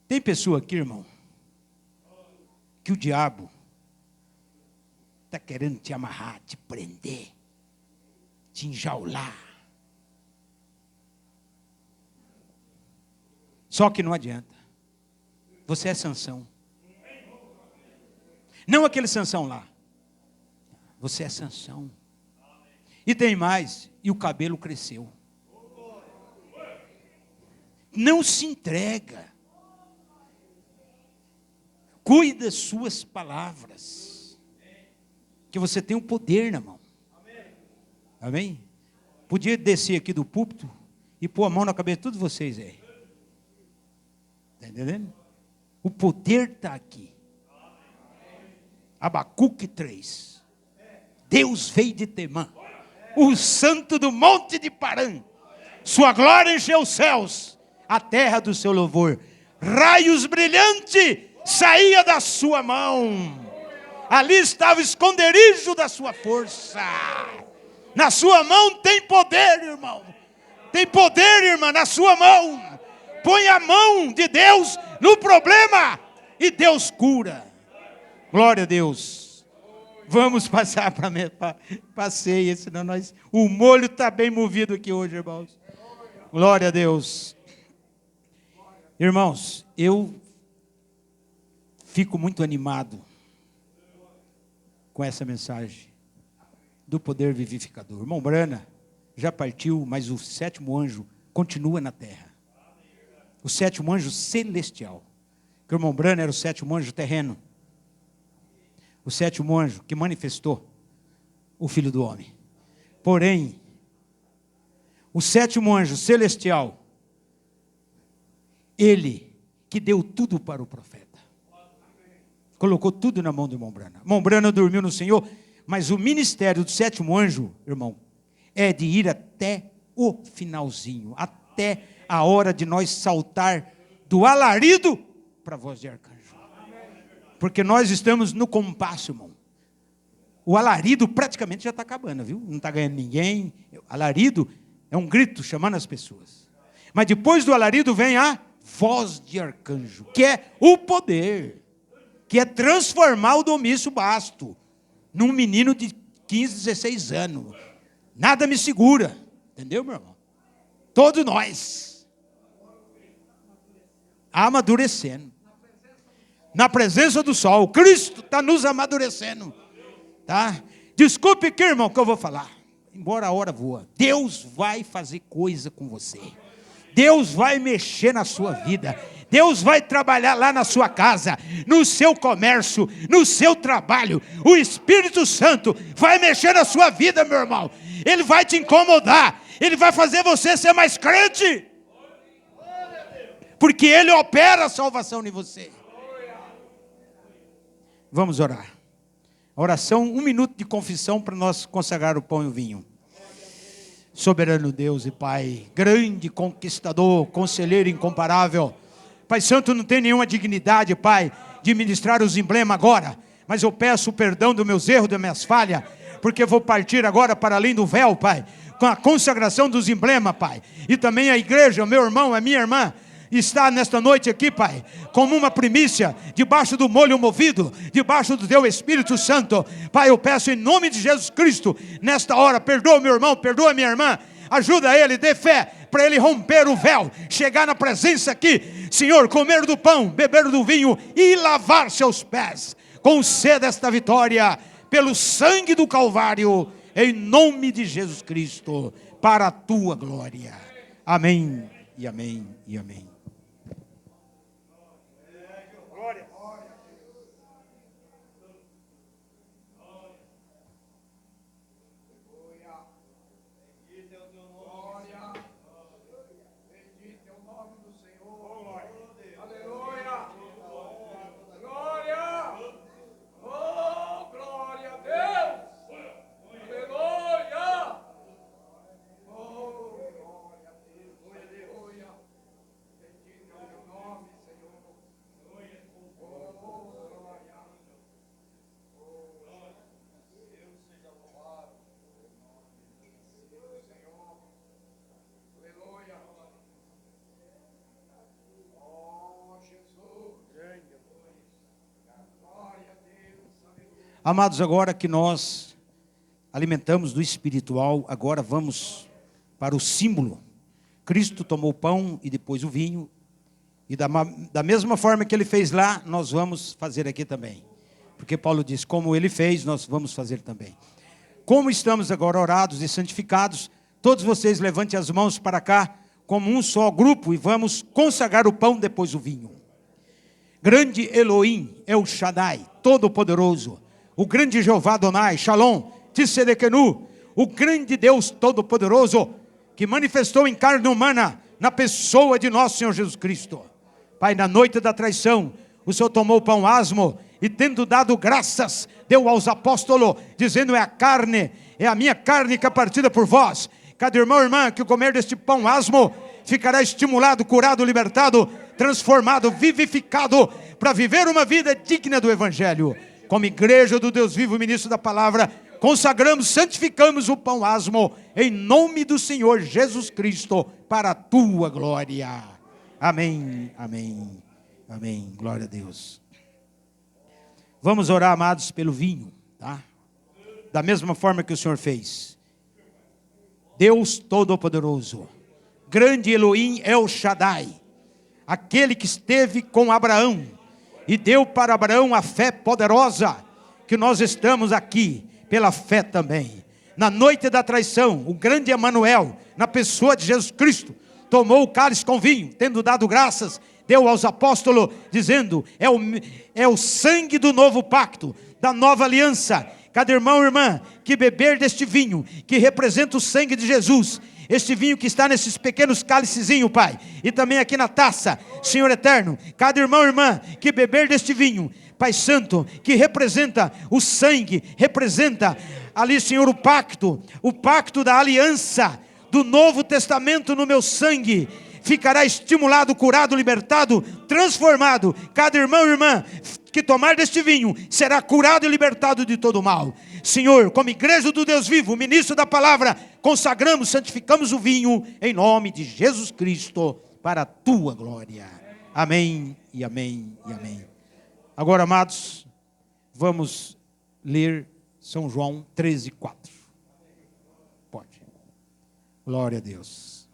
Tem pessoa aqui, irmão, que o diabo está querendo te amarrar, te prender, te enjaular. Só que não adianta. Você é Sansão. Não aquele Sansão lá. Você é Sansão. E tem mais, e o cabelo cresceu. Não se entrega. Cuida das suas palavras. Que você tem o poder na mão. Amém? Podia descer aqui do púlpito e pôr a mão na cabeça de todos vocês aí. Está entendendo? O poder está aqui. Abacuque 3. Deus veio de Temã, o santo do monte de Parã. Sua glória encheu os céus, a terra do seu louvor. Raios brilhantes saía da sua mão. Ali estava o esconderijo da sua força. Na sua mão tem poder, irmão. Tem poder, irmã, na sua mão. Põe a mão de Deus no problema e Deus cura. Glória a Deus. Vamos passar para a ceia, senão o molho está bem movido aqui hoje, irmãos. Glória a Deus. Irmãos, eu fico muito animado com essa mensagem do poder vivificador. Irmão Brana já partiu, mas o 7º anjo continua na terra. O 7º anjo celestial. Porque o irmão Brana era o 7º anjo terreno. O 7º anjo que manifestou o Filho do Homem. Porém, o 7º anjo celestial, ele que deu tudo para o profeta. Colocou tudo na mão do irmão Brana. O irmão Brana dormiu no Senhor, mas o ministério do 7º anjo, irmão, é de ir até o finalzinho, até a hora de nós saltar do alarido para a voz de arcanjo. Porque nós estamos no compasso, irmão. O alarido praticamente já está acabando, viu? Não está ganhando ninguém. Alarido é um grito chamando as pessoas. Mas depois do alarido vem a voz de arcanjo, que é o poder, que é transformar o domício basto num menino de 15, 16 anos. Nada me segura, entendeu, meu irmão? Todos nós amadurecendo. Na presença do sol, Cristo está nos amadurecendo, tá? Desculpe aqui, irmão, que eu vou falar, embora a hora voa. Deus vai fazer coisa com você. Deus vai mexer na sua vida. Deus vai trabalhar lá na sua casa, no seu comércio, no seu trabalho. O Espírito Santo vai mexer na sua vida, meu irmão. Ele vai te incomodar. Ele vai fazer você ser mais crente. Porque Ele opera a salvação em você. Vamos orar. A oração, 1 minuto de confissão para nós consagrar o pão e o vinho. Soberano Deus e Pai, grande conquistador, conselheiro incomparável. Pai Santo, não tem nenhuma dignidade, Pai, de ministrar os emblemas agora. Mas eu peço perdão dos meus erros, das minhas falhas, porque eu vou partir agora para além do véu, Pai, com a consagração dos emblemas, Pai. E também a igreja, o meu irmão, a minha irmã, está nesta noite aqui, Pai, como uma primícia, debaixo do molho movido, debaixo do Teu Espírito Santo. Pai, eu peço em nome de Jesus Cristo, nesta hora, perdoa meu irmão, perdoa minha irmã, ajuda ele, dê fé, para ele romper o véu, chegar na presença aqui, Senhor, comer do pão, beber do vinho e lavar seus pés. Conceda esta vitória, pelo sangue do Calvário, em nome de Jesus Cristo, para a Tua glória. Amém, e amém, e amém. Amados, agora que nós alimentamos do espiritual, agora vamos para o símbolo. Cristo tomou o pão e depois o vinho, e da mesma forma que Ele fez lá, nós vamos fazer aqui também. Porque Paulo diz, como Ele fez, nós vamos fazer também. Como estamos agora orados e santificados, todos vocês levantem as mãos para cá, como um só grupo, e vamos consagrar o pão, depois o vinho. Grande Elohim, El Shaddai, Todo-Poderoso, o grande Jeová Adonai, Shalom, Tissedekenu, o grande Deus Todo-Poderoso, que manifestou em carne humana, na pessoa de nosso Senhor Jesus Cristo. Pai, na noite da traição, o Senhor tomou o pão asmo, e tendo dado graças, deu aos apóstolos, dizendo, é a carne, é a minha carne que é partida por vós. Cada irmão e irmã que comer deste pão asmo, ficará estimulado, curado, libertado, transformado, vivificado, para viver uma vida digna do Evangelho. Como igreja do Deus vivo, ministro da palavra, consagramos, santificamos o pão asmo, em nome do Senhor Jesus Cristo, para a Tua glória. Amém, amém, amém, glória a Deus. Vamos orar, amados, pelo vinho, tá? Da mesma forma que o Senhor fez. Deus Todo-Poderoso, grande Elohim El Shaddai, aquele que esteve com Abraão, e deu para Abraão a fé poderosa, que nós estamos aqui, pela fé também. Na noite da traição, o grande Emanuel, na pessoa de Jesus Cristo, tomou o cálice com vinho, tendo dado graças, deu aos apóstolos, dizendo, é o sangue do novo pacto, da nova aliança. Cada irmão e irmã que beber deste vinho, que representa o sangue de Jesus, este vinho que está nesses pequenos cálicezinhos, Pai, e também aqui na taça, Senhor eterno, cada irmão e irmã que beber deste vinho, Pai Santo, que representa o sangue, representa ali, Senhor, o pacto da aliança, do Novo Testamento no meu sangue, ficará estimulado, curado, libertado, transformado. Cada irmão e irmã que tomar deste vinho será curado e libertado de todo mal. Senhor, como igreja do Deus vivo, ministro da palavra, consagramos, santificamos o vinho em nome de Jesus Cristo, para a Tua glória. Amém e amém e amém. Agora, amados, vamos ler São João 13:4. Pode. Glória a Deus.